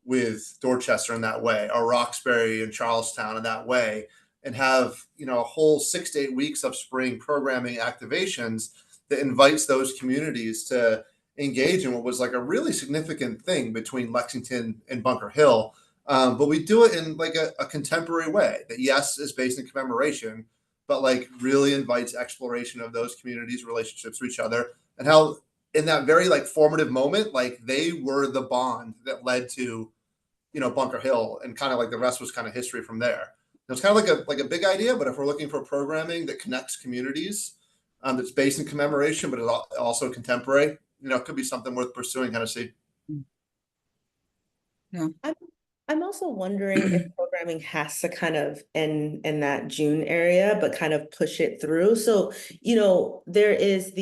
Speaker 7: with Dorchester in that way, or Roxbury and Charlestown in that way, and have, a whole 6 to 8 weeks of spring programming activations that invites those communities to engage in what was like a really significant thing between Lexington and Bunker Hill. But we do it in like a contemporary way that, yes, is based in commemoration, but like really invites exploration of those communities' relationships to each other, and how in that very like formative moment, like they were the bond that led to, Bunker Hill, and kind of like the rest was kind of history from there. It's kind of like a big idea, but if we're looking for programming that connects communities, that's based in commemoration, but is also contemporary, it could be something worth pursuing, kind of see.
Speaker 2: Yeah.
Speaker 8: I'm also wondering if programming has to kind of in that June area, but kind of push it through. So, there is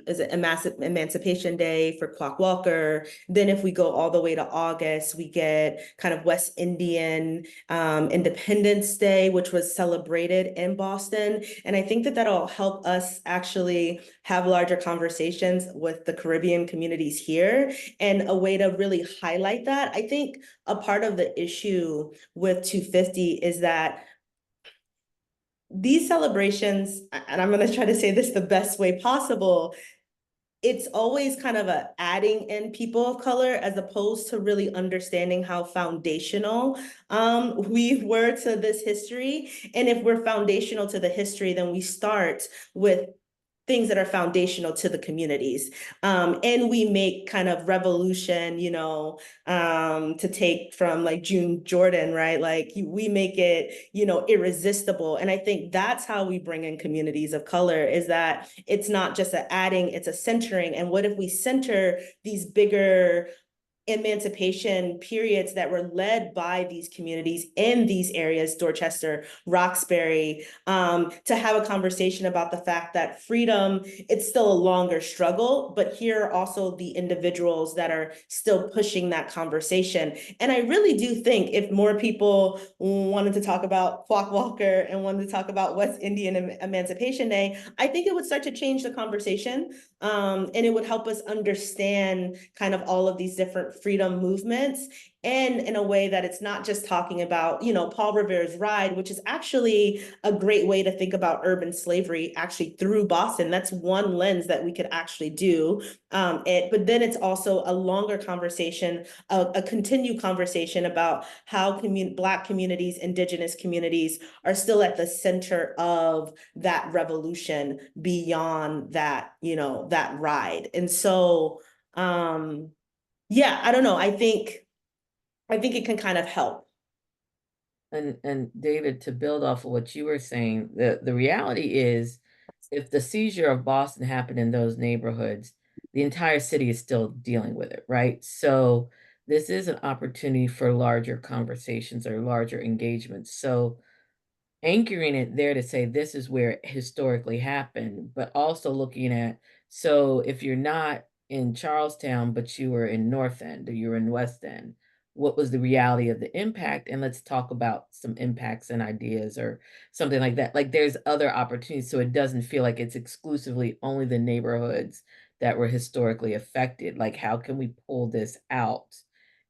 Speaker 8: Emancipation Day for Clock Walker. Then if we go all the way to August, we get kind of West Indian Independence Day, which was celebrated in Boston. And I think that that'll help us actually have larger conversations with the Caribbean communities here, and a way to really highlight that. I think a part of the issue with 250 is that these celebrations, and I'm going to try to say this the best way possible, it's always kind of adding in people of color as opposed to really understanding how foundational we were to this history. And if we're foundational to the history, then we start with things that are foundational to the communities. And we make kind of revolution, to take from like June Jordan, right? Like we make it, irresistible. And I think that's how we bring in communities of color, is that it's not just an adding, it's a centering. And what if we center these bigger emancipation periods that were led by these communities in these areas, Dorchester, Roxbury, to have a conversation about the fact that freedom, it's still a longer struggle, but here are also the individuals that are still pushing that conversation. And I really do think if more people wanted to talk about Quock Walker and wanted to talk about West Indian Emancipation Day, I think it would start to change the conversation. And it would help us understand kind of all of these different freedom movements, and in a way that it's not just talking about, you know, Paul Revere's Ride, which is actually a great way to think about urban slavery actually through Boston. That's one lens that we could actually do. But then it's also a longer conversation, a continued conversation about how Black communities, Indigenous communities are still at the center of that revolution beyond that, you know, that ride. And so, yeah, I don't know. I think it can kind of help.
Speaker 5: And David, to build off of what you were saying, the reality is, if the seizure of Boston happened in those neighborhoods, the entire city is still dealing with it, right? So this is an opportunity for larger conversations or larger engagements. So anchoring it there to say this is where it historically happened, but also looking at, so if you're not in Charlestown, but you were in North End or you're in West End, what was the reality of the impact? And let's talk about some impacts and ideas or something like that. Like there's other opportunities, so it doesn't feel like it's exclusively only the neighborhoods that were historically affected. Like, how can we pull this out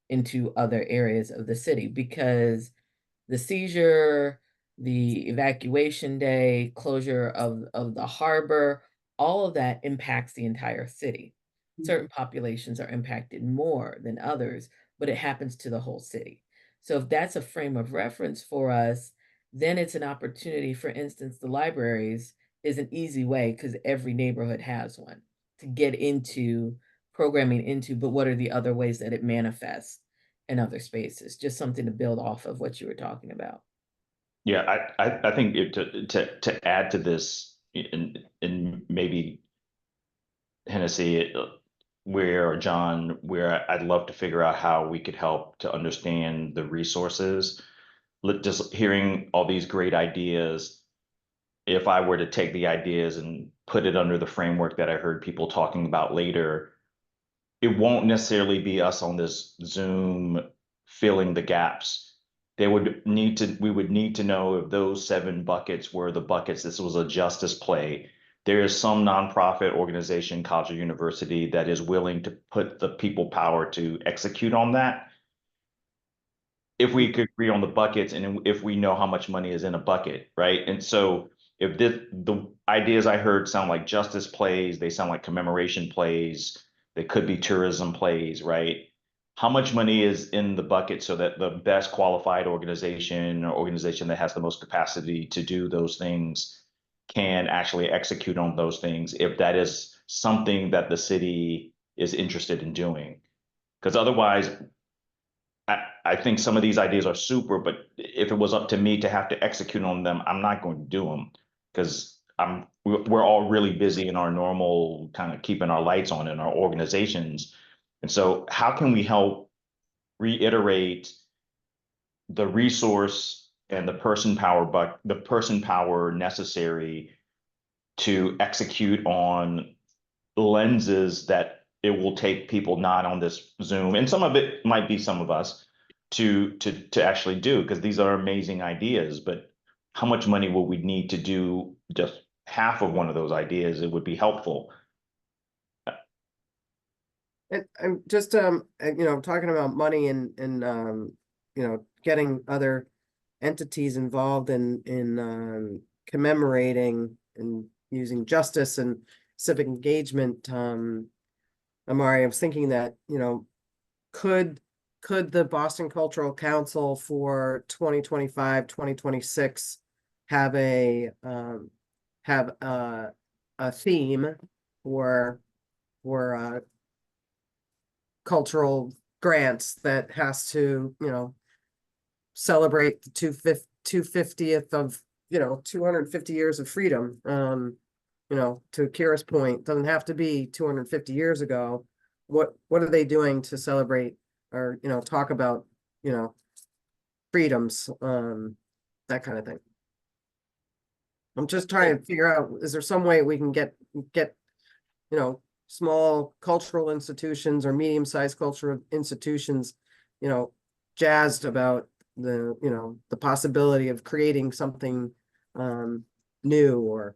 Speaker 5: into other areas of the city? Because the seizure, the evacuation day, closure of the harbor, all of that impacts the entire city. Certain populations are impacted more than others, but it happens to the whole city. So if that's a frame of reference for us, then it's an opportunity. For instance, the libraries is an easy way, because every neighborhood has one, to get into programming into, but what are the other ways that it manifests in other spaces? Just something to build off of what you were talking about.
Speaker 3: Yeah, I think to add to this, and maybe Hennessy, or John, where I'd love to figure out how we could help to understand the resources. Just hearing all these great ideas, if I were to take the ideas and put it under the framework that I heard people talking about later, it won't necessarily be us on this Zoom filling the gaps. We would need to know if those 7 buckets were the buckets. This was a justice play. There is some nonprofit organization, college or university, that is willing to put the people power to execute on that. If we could agree on the buckets, and if we know how much money is in a bucket, right? And so if the ideas I heard sound like justice plays, they sound like commemoration plays, they could be tourism plays, right? How much money is in the bucket so that the best qualified organization or organization that has the most capacity to do those things can actually execute on those things, if that is something that the city is interested in doing? Because otherwise, I think some of these ideas are super, but if it was up to me to have to execute on them, I'm not going to do them, because we're all really busy in our normal kind of keeping our lights on in our organizations. And so how can we help reiterate the resource and the person power necessary to execute on lenses that it will take people not on this Zoom, and some of it might be some of us, to actually do, because these are amazing ideas. But how much money will we need to do just half of one of those ideas? It would be helpful.
Speaker 4: And I'm just, you know, talking about money and you know, getting other entities involved in commemorating and using justice and civic engagement. Amari, I was thinking that, you know, could the Boston Cultural Council for 2025, 2026 have a theme for cultural grants that has to, you know, celebrate the 250th of, you know, 250 years of freedom. You know, to Kira's point, doesn't have to be 250 years ago. What are they doing to celebrate or, you know, talk about, you know, freedoms, that kind of thing. I'm just trying to figure out, is there some way we can get, you know, small cultural institutions or medium-sized cultural institutions, you know, jazzed about the, you know, the possibility of creating something new or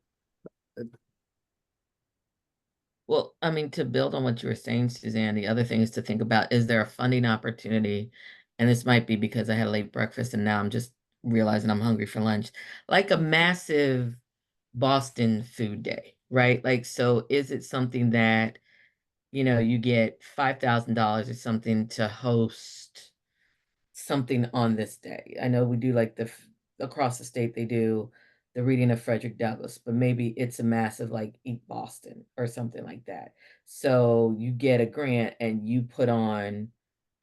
Speaker 5: Well, I mean, to build on what you were saying, Suzanne, the other thing is to think about, is there a funding opportunity? And this might be because I had a late breakfast and now I'm just realizing I'm hungry for lunch, like a massive Boston food day, right? Like, so is it something that, you know, you get $5,000 or something to host something on this day? I know we do like across the state, they do the reading of Frederick Douglass, but maybe it's a massive like Eat Boston or something like that. So you get a grant and you put on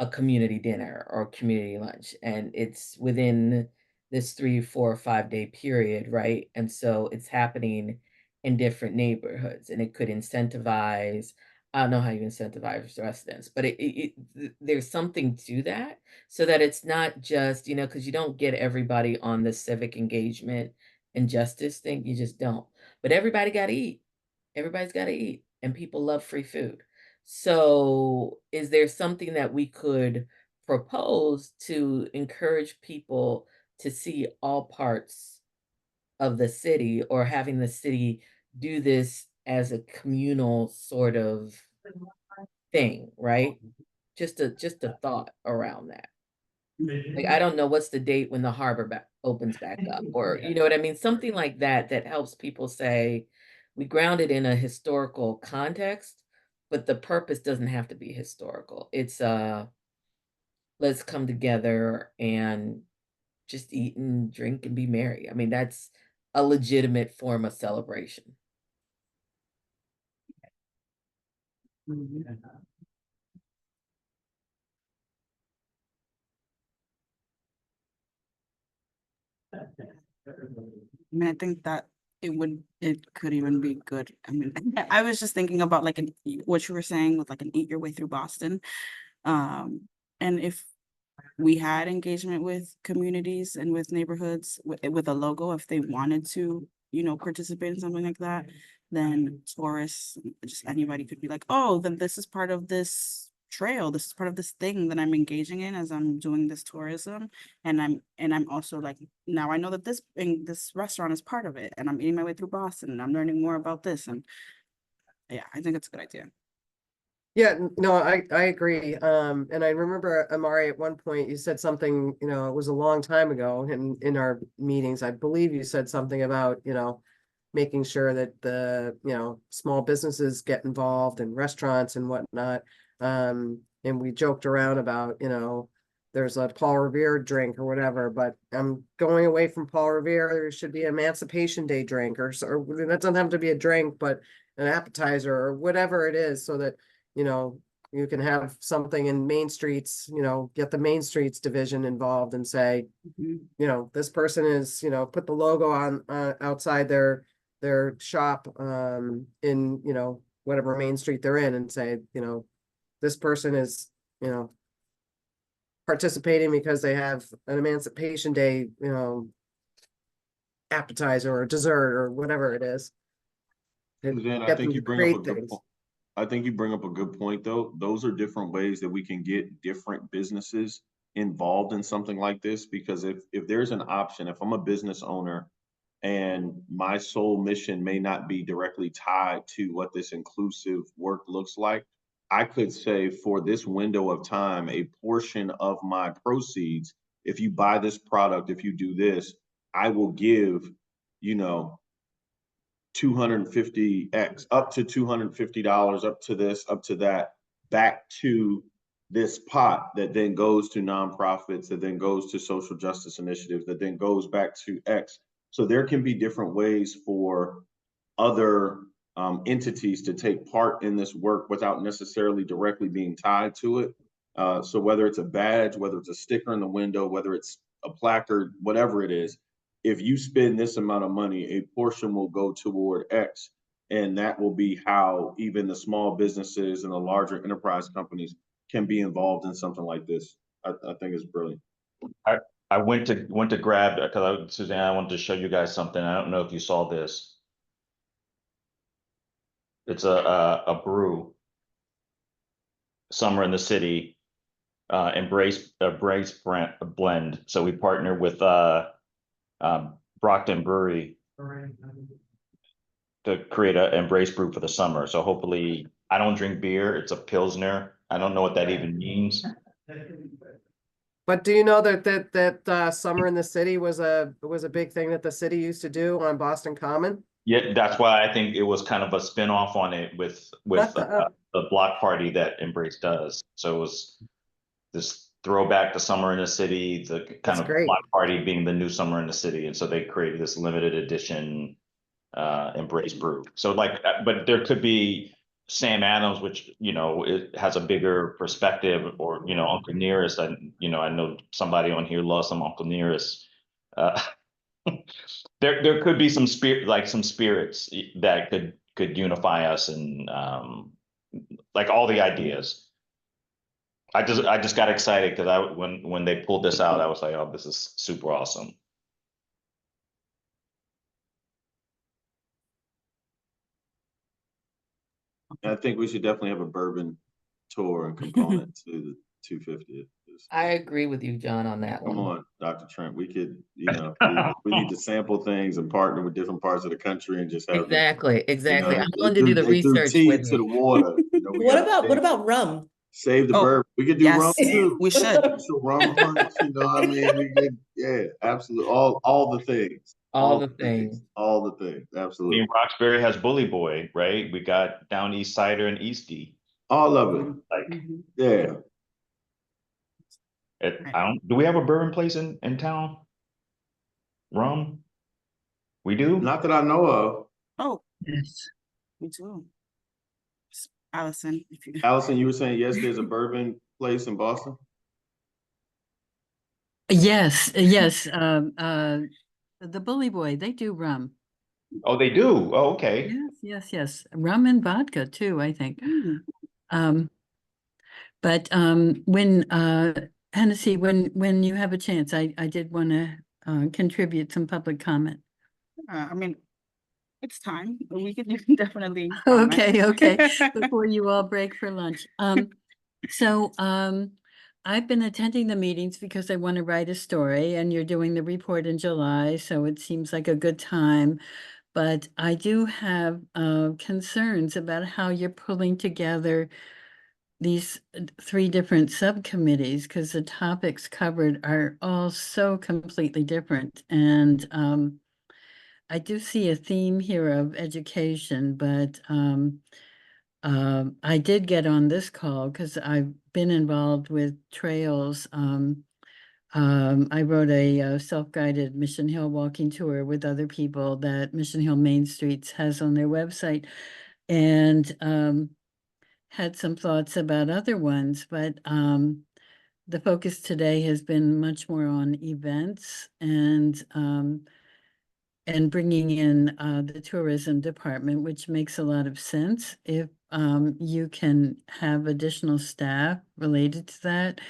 Speaker 5: a community dinner or community lunch, and it's within this 3, 4, or 5 day period, right? And so it's happening in different neighborhoods, and it could incentivize. I don't know how you incentivize residents, but there's something to that, so that it's not just, you know, because you don't get everybody on the civic engagement and justice thing, you just don't. But everybody got to eat. Everybody's got to eat, and people love free food. So, is there something that we could propose to encourage people to see all parts of the city, or having the city do this as a communal sort of thing, right? Just a thought around that. Like, I don't know what's the date when the harbor opens back up, or, you know what I mean? Something like that, that helps people say, we ground it in a historical context, but the purpose doesn't have to be historical. It's, let's come together and just eat and drink and be merry. I mean, that's a legitimate form of celebration.
Speaker 2: I mean, I think that it could even be good. I mean, I was just thinking about like what you were saying with like an eat your way through Boston. And if we had engagement with communities and with neighborhoods with a logo, if they wanted to, you know, participate in something like that, then tourists, just anybody could be like, oh, then this is part of this trail. This is part of this thing that I'm engaging in as I'm doing this tourism. And I'm also like, now I know that this restaurant is part of it, and I'm eating my way through Boston and I'm learning more about this. And yeah, I think it's a good idea.
Speaker 4: yeah, no, I agree. And I remember, Amari, at one point you said something, you know, it was a long time ago in our meetings. I believe you said something about, you know, making sure that the, you know, small businesses get involved in restaurants and whatnot. And we joked around about, you know, there's a Paul Revere drink or whatever, but I'm going away from Paul Revere. There should be Emancipation Day drink, or that doesn't have to be a drink, but an appetizer or whatever it is, so that, you know, you can have something in Main Streets, you know, get the Main Streets division involved and say, you know, this person is, you know, put the logo on outside their shop in, you know, whatever Main Street they're in, and say, you know, this person is, you know, participating because they have an Emancipation Day, you know, appetizer or dessert or whatever it is. And
Speaker 6: Suzanne, I
Speaker 4: get
Speaker 6: think
Speaker 4: them
Speaker 6: you
Speaker 4: to
Speaker 6: bring up a
Speaker 4: create
Speaker 6: good
Speaker 4: things.
Speaker 6: point. I think you bring up a good point, though. Those are different ways that we can get different businesses involved in something like this. Because if there's an option, if I'm a business owner and my sole mission may not be directly tied to what this inclusive work looks like, I could say, for this window of time, a portion of my proceeds, if you buy this product, if you do this, I will give, you know, 250x, up to $250, up to this, up to that, back to this pot that then goes to nonprofits, that then goes to social justice initiatives, that then goes back to X. So there can be different ways for other entities to take part in this work without necessarily directly being tied to it. So whether it's a badge, whether it's a sticker in the window, whether it's a placard, whatever it is, if you spend this amount of money, a portion will go toward X. And that will be how even the small businesses and the larger enterprise companies can be involved in something like this. I think it's brilliant.
Speaker 3: I went to grab, because Suzanne, I wanted to show you guys something. I don't know if you saw this. It's a brew. Summer in the City, embrace blend. So we partner with Brockton Brewery to create a embrace brew for the summer. So hopefully, I don't drink beer. It's a Pilsner. I don't know what that even means.
Speaker 4: But do you know that Summer in the City was a big thing that the city used to do on Boston Common?
Speaker 3: Yeah, that's why I think it was kind of a spin-off on it with the block party that Embrace does. So it was this throwback to Summer in the City, the kind
Speaker 4: That's
Speaker 3: of
Speaker 4: great.
Speaker 3: block party being the new Summer in the City. And so they created this limited edition Embrace brew. So like, but there could be Sam Adams, which, you know, it has a bigger perspective, or, you know, Uncle Nearest. I know somebody on here loves some Uncle Nearest. There could be some spirits that could unify us, and like all the ideas. I just got excited because when they pulled this out, I was like, oh, this is super awesome.
Speaker 6: I think we should definitely have a bourbon tour and component to the 250th.
Speaker 5: I agree with you, John, on that
Speaker 6: Come
Speaker 5: one.
Speaker 6: on, Dr. Trent, we could, we need to sample things and partner with different parts of the country and just have them,
Speaker 5: Exactly.
Speaker 6: you know,
Speaker 5: I'm going to do the
Speaker 6: they threw
Speaker 5: research
Speaker 6: tea
Speaker 5: with
Speaker 6: to the
Speaker 5: you.
Speaker 6: water. You know, we
Speaker 8: What
Speaker 6: gotta
Speaker 8: about rum?
Speaker 6: save the
Speaker 2: Oh,
Speaker 6: bourbon. We could do rum
Speaker 2: yes,
Speaker 6: too.
Speaker 2: we should.
Speaker 6: So rum punch, you know what I mean? We could, yeah, absolutely. All the things.
Speaker 5: All the things.
Speaker 6: All the things.
Speaker 3: I
Speaker 6: Absolutely.
Speaker 3: mean, Roxbury has Bully Boy, right? We got Down East Cider and Eastie.
Speaker 6: All of it.
Speaker 3: Like,
Speaker 2: Mhm.
Speaker 6: Yeah.
Speaker 3: do we have a bourbon place in town? Rum? We do?
Speaker 6: Not that I know of.
Speaker 2: Oh,
Speaker 5: Yes.
Speaker 2: me too. Allison, if you.
Speaker 6: Allison, you were saying, yes, there's a bourbon place in Boston?
Speaker 9: Yes, the Bully Boy, they do rum.
Speaker 3: Oh, they do? Oh, okay.
Speaker 9: Yes. Rum and vodka too, I think.
Speaker 2: Mm.
Speaker 9: But when Hennessy, when you have a chance, I did want to contribute some public comment.
Speaker 2: I mean, it's time. We can definitely. comment.
Speaker 9: Okay, before you all break for lunch. So I've been attending the meetings because I want to write a story, and you're doing the report in July, so it seems like a good time. But I do have concerns about how you're pulling together these three different subcommittees, because the topics covered are all so completely different. And I do see a theme here of education, but I did get on this call because I've been involved with trails. I wrote a self-guided Mission Hill walking tour with other people that Mission Hill Main Streets has on their website, and had some thoughts about other ones, but the focus today has been much more on events and bringing in the tourism department, which makes a lot of sense if you can have additional staff related to that.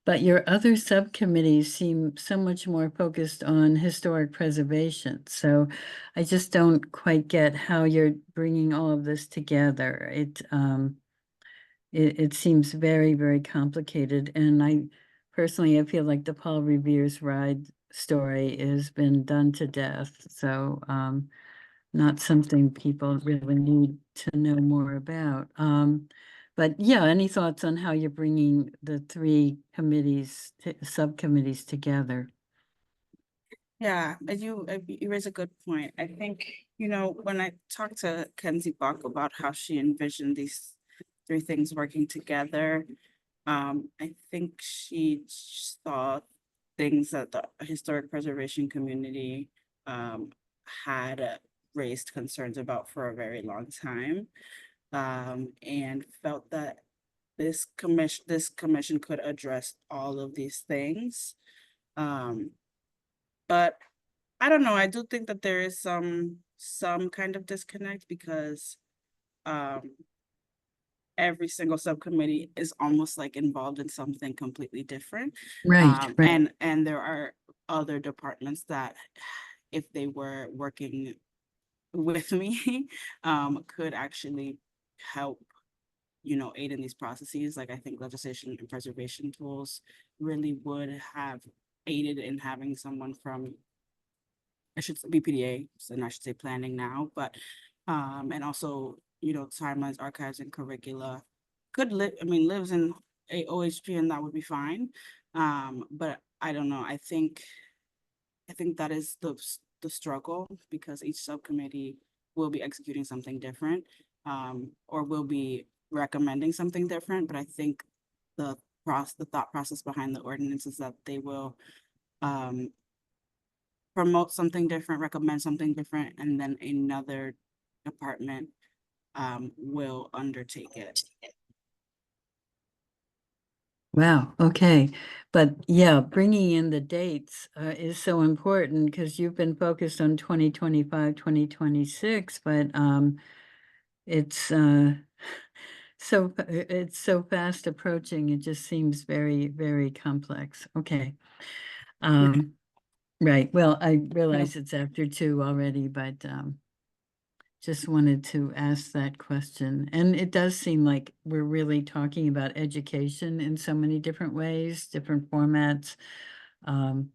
Speaker 9: But your other subcommittees seem so much more focused on historic preservation. So I just don't quite get how you're bringing all of this together. It seems very, very complicated. And I personally feel like the Paul Revere's ride story has been done to death. So not something people really need to know more about. But yeah, any thoughts on how you're bringing the three subcommittees together?
Speaker 2: Yeah, you raise a good point. I think, when I talked to Kenzie Bach about how she envisioned these three things working together, I think she saw things that the historic preservation community had raised concerns about for a very long time, and felt that this commission could address all of these things. But I don't know, I do think that there is some kind of disconnect because every single subcommittee is almost like involved in something completely different.
Speaker 9: Right, right.
Speaker 2: And there are other departments that if they were working with me, could actually help, aid in these processes. Like I think legislation and preservation tools really would have aided in having someone from, I should say BPDA, and I should say planning now, but, and also, timelines, archives and curricula could live, lives in a OHP and that would be fine. But I don't know, I think that is the struggle because each subcommittee will be executing something different, or will be recommending something different, but I think the the thought process behind the ordinance is that they will, um, promote something different, recommend something different, and then another department, will undertake it.
Speaker 9: Wow, okay. But yeah, bringing in the dates is so important because you've been focused on 2025, 2026, but it's it's so fast approaching. It just seems very, very complex. Okay. Right. Well, I realize it's after 2 already, but just wanted to ask that question. And it does seem like we're really talking about education in so many different ways, different formats. And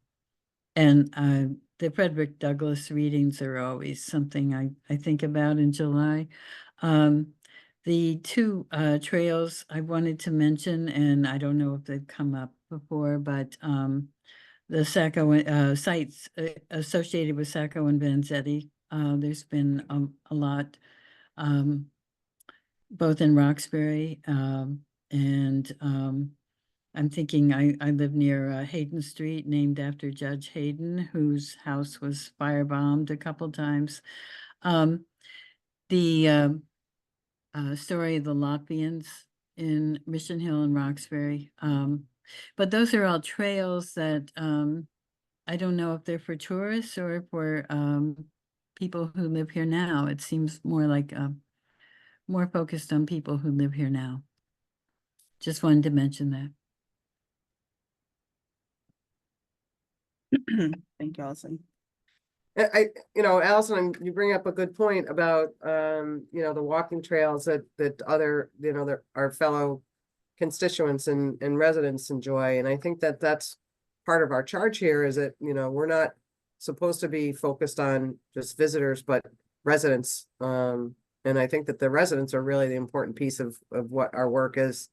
Speaker 9: the Frederick Douglass readings are always something I think about in July. The 2 trails I wanted to mention, and I don't know if they've come up before, but the Sacco sites associated with Sacco and Vanzetti. There's been a lot, both in Roxbury, and I'm thinking I live near Hayden Street, named after Judge Hayden, whose house was firebombed a couple times. The story of the Lotvians in Mission Hill and Roxbury. But those are all trails that I don't know if they're for tourists or for people who live here now. It seems more like more focused on people who live here now. Just wanted to mention that.
Speaker 2: Thank you, Allison.
Speaker 4: Allison, you bring up a good point about, the walking trails that other, that our fellow constituents and residents enjoy. And I think that that's part of our charge here is that, we're not supposed to be focused on just visitors, but residents. And I think that the residents are really the important piece of what our work is,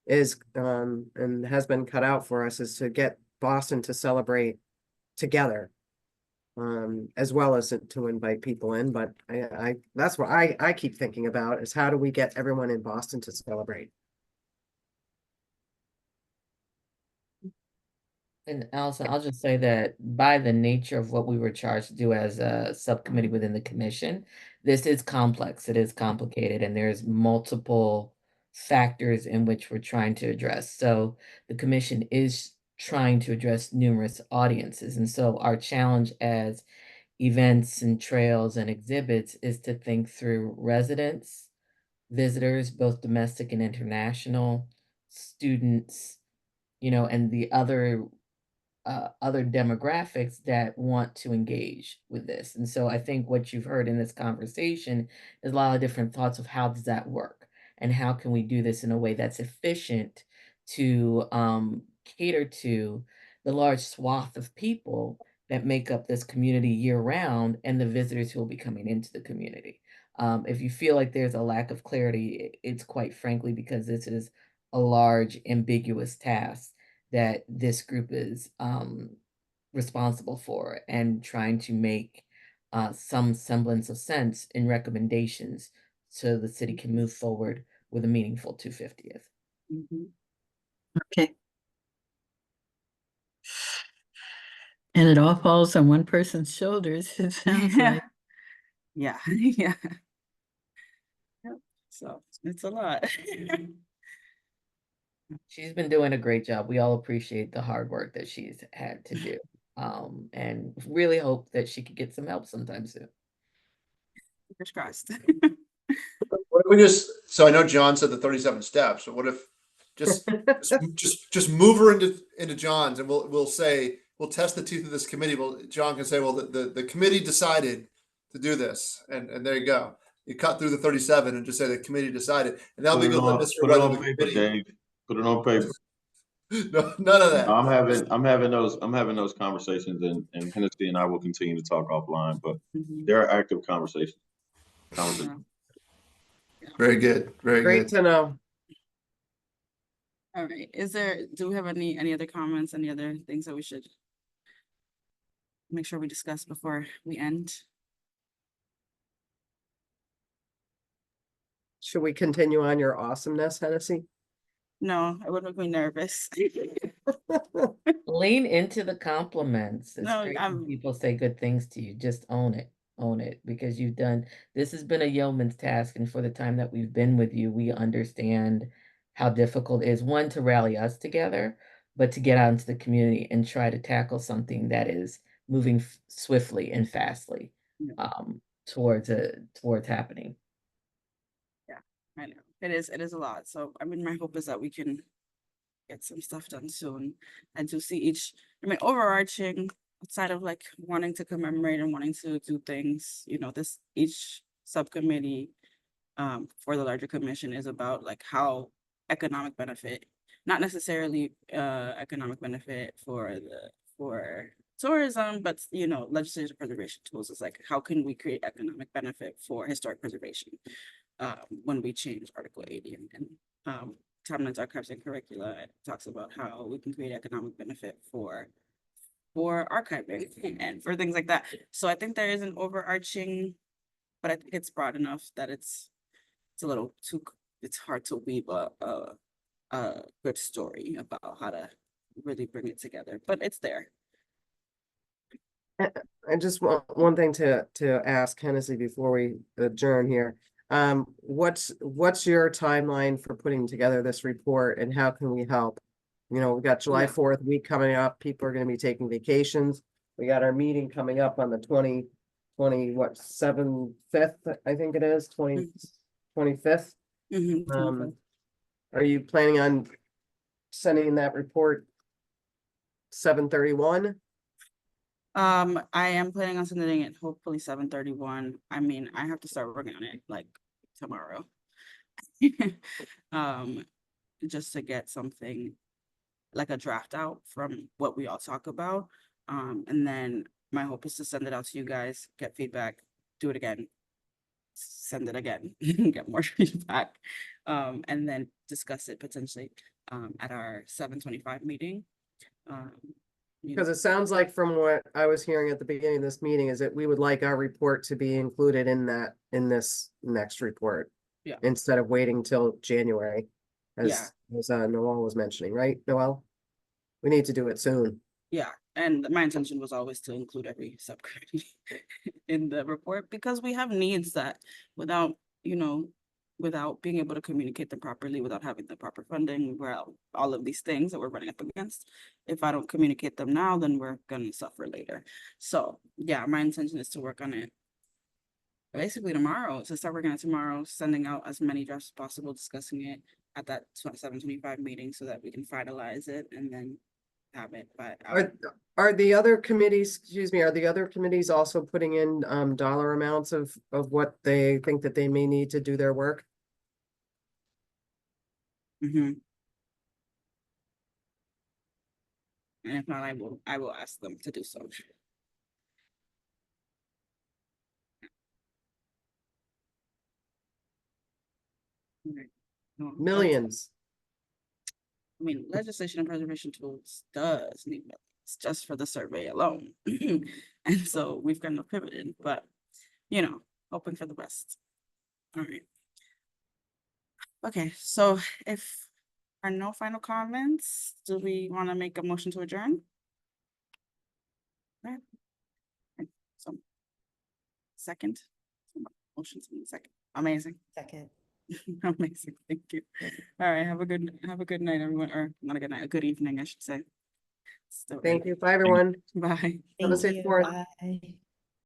Speaker 4: and has been cut out for us, is to get Boston to celebrate together. As well as to invite people in, but I that's what I keep thinking about is how do we get everyone in Boston to celebrate?
Speaker 5: And Allison, I'll just say that by the nature of what we were charged to do as a subcommittee within the commission, this is complex, it is complicated, and there's multiple factors in which we're trying to address. So the commission is trying to address numerous audiences. And so our challenge as events and trails and exhibits is to think through residents, visitors, both domestic and international, students, and the other demographics that want to engage with this. And so I think what you've heard in this conversation is a lot of different thoughts of how does that work and how can we do this in a way that's efficient to cater to the large swath of people that make up this community year round and the visitors who will be coming into the community. If you feel like there's a lack of clarity, it's quite frankly because this is a large ambiguous task that this group is responsible for and trying to make some semblance of sense in recommendations so the city can move forward with a meaningful 250th.
Speaker 9: Okay. And it all falls on one person's shoulders, it sounds like.
Speaker 2: Yeah, yeah. Yep. So it's a lot.
Speaker 5: She's been doing a great job. We all appreciate the hard work that she's had to do. And really hope that she could get some help sometime soon.
Speaker 2: Fingers crossed.
Speaker 4: What
Speaker 7: we so I know John said the 37 steps, but what if just just move her into John's, and we'll say, we'll test the teeth of this committee. Well, John can say, well, the committee decided to do this, and there you go. You cut through the 37 and just say the committee decided, and that'll be good.
Speaker 6: Put it on paper, Dave. Put it on paper.
Speaker 7: No, none of that.
Speaker 6: I'm having those conversations, and Hennessy and I will continue to talk offline, but
Speaker 2: Mhm.
Speaker 6: there are active conversations.
Speaker 2: Yeah.
Speaker 7: Very good. Very
Speaker 4: Great
Speaker 7: good.
Speaker 4: to know.
Speaker 2: All right, do we have any other comments, any other things that we should make sure we discuss before we end?
Speaker 4: Should we continue on your awesomeness, Hennessy?
Speaker 2: No, it would make me nervous.
Speaker 5: Lean into the compliments. It's
Speaker 2: No,
Speaker 5: great when
Speaker 2: I'm-
Speaker 5: people say good things to you. Just own it, because this has been a yeoman's task, and for the time that we've been with you, we understand how difficult it is, one, to rally us together, but to get out into the community and try to tackle something that is moving swiftly and fastly
Speaker 2: Yeah.
Speaker 5: towards happening.
Speaker 2: I know, it is a lot, so I mean, my hope is that we can get some stuff done soon, and to see overarching, outside of like wanting to commemorate and wanting to do things, each subcommittee for the larger commission is about like how economic benefit, not necessarily economic benefit for tourism, but legislative preservation tools is like, how can we create economic benefit for historic preservation when we change Article 80 and Timelines, Archives, and Curricula. It talks about how we can create economic benefit for archiving and for things like that. So I think there is an overarching, but I think it's broad enough that it's a little too, it's hard to weave a good story about how to really bring it together, but it's there.
Speaker 4: I just want one thing to ask Hennessy before we adjourn here. What's your timeline for putting together this report, and how can we help? We've got July 4th week coming up. People are going to be taking vacations. We got our meeting coming up on the 5th, I think it is, 25th. Are you planning on sending that report 7/31?
Speaker 2: I am planning on sending it hopefully 7/31. I mean, I have to start working on it like tomorrow. Just to get something like a draft out from what we all talk about. And then my hope is to send it out to you guys, get feedback, do it again, send it again, get more feedback, and then discuss it potentially at our 7/25 meeting.
Speaker 4: Because it sounds like from what I was hearing at the beginning of this meeting is that we would like our report to be included in this next report.
Speaker 2: Yeah.
Speaker 4: Instead of waiting till January, as Noel was mentioning, right, Noel? We need to do it soon.
Speaker 2: Yeah, and my intention was always to include every subcommittee in the report, because we have needs that without being able to communicate them properly, without having the proper funding, well, all of these things that we're running up against, if I don't communicate them now, then we're gonna suffer later. So yeah, my intention is to work on it basically tomorrow, to start working on it tomorrow, sending out as many drafts as possible, discussing it at that 7/25 meeting so that we can finalize it and then have it. But
Speaker 4: Are the other committees, are the other committees also putting in dollar amounts of what they think that they may need to do their work?
Speaker 2: And if not, I will ask them to do so.
Speaker 4: Millions.
Speaker 2: I mean, legislation and preservation tools does need millions just for the survey alone. And so we've kind of pivoted, but hoping for the best. All right. Okay, so if there are no final comments, do we want to make a motion to adjourn? All right. So second. Motion's in second. Amazing.
Speaker 8: Second.
Speaker 2: Amazing. Thank you. All right. Have a good night, everyone. Or not a good night, a good evening, I should say.
Speaker 4: Thank you. Bye, everyone.
Speaker 2: Bye.
Speaker 4: Have a safe 4th.
Speaker 8: Bye.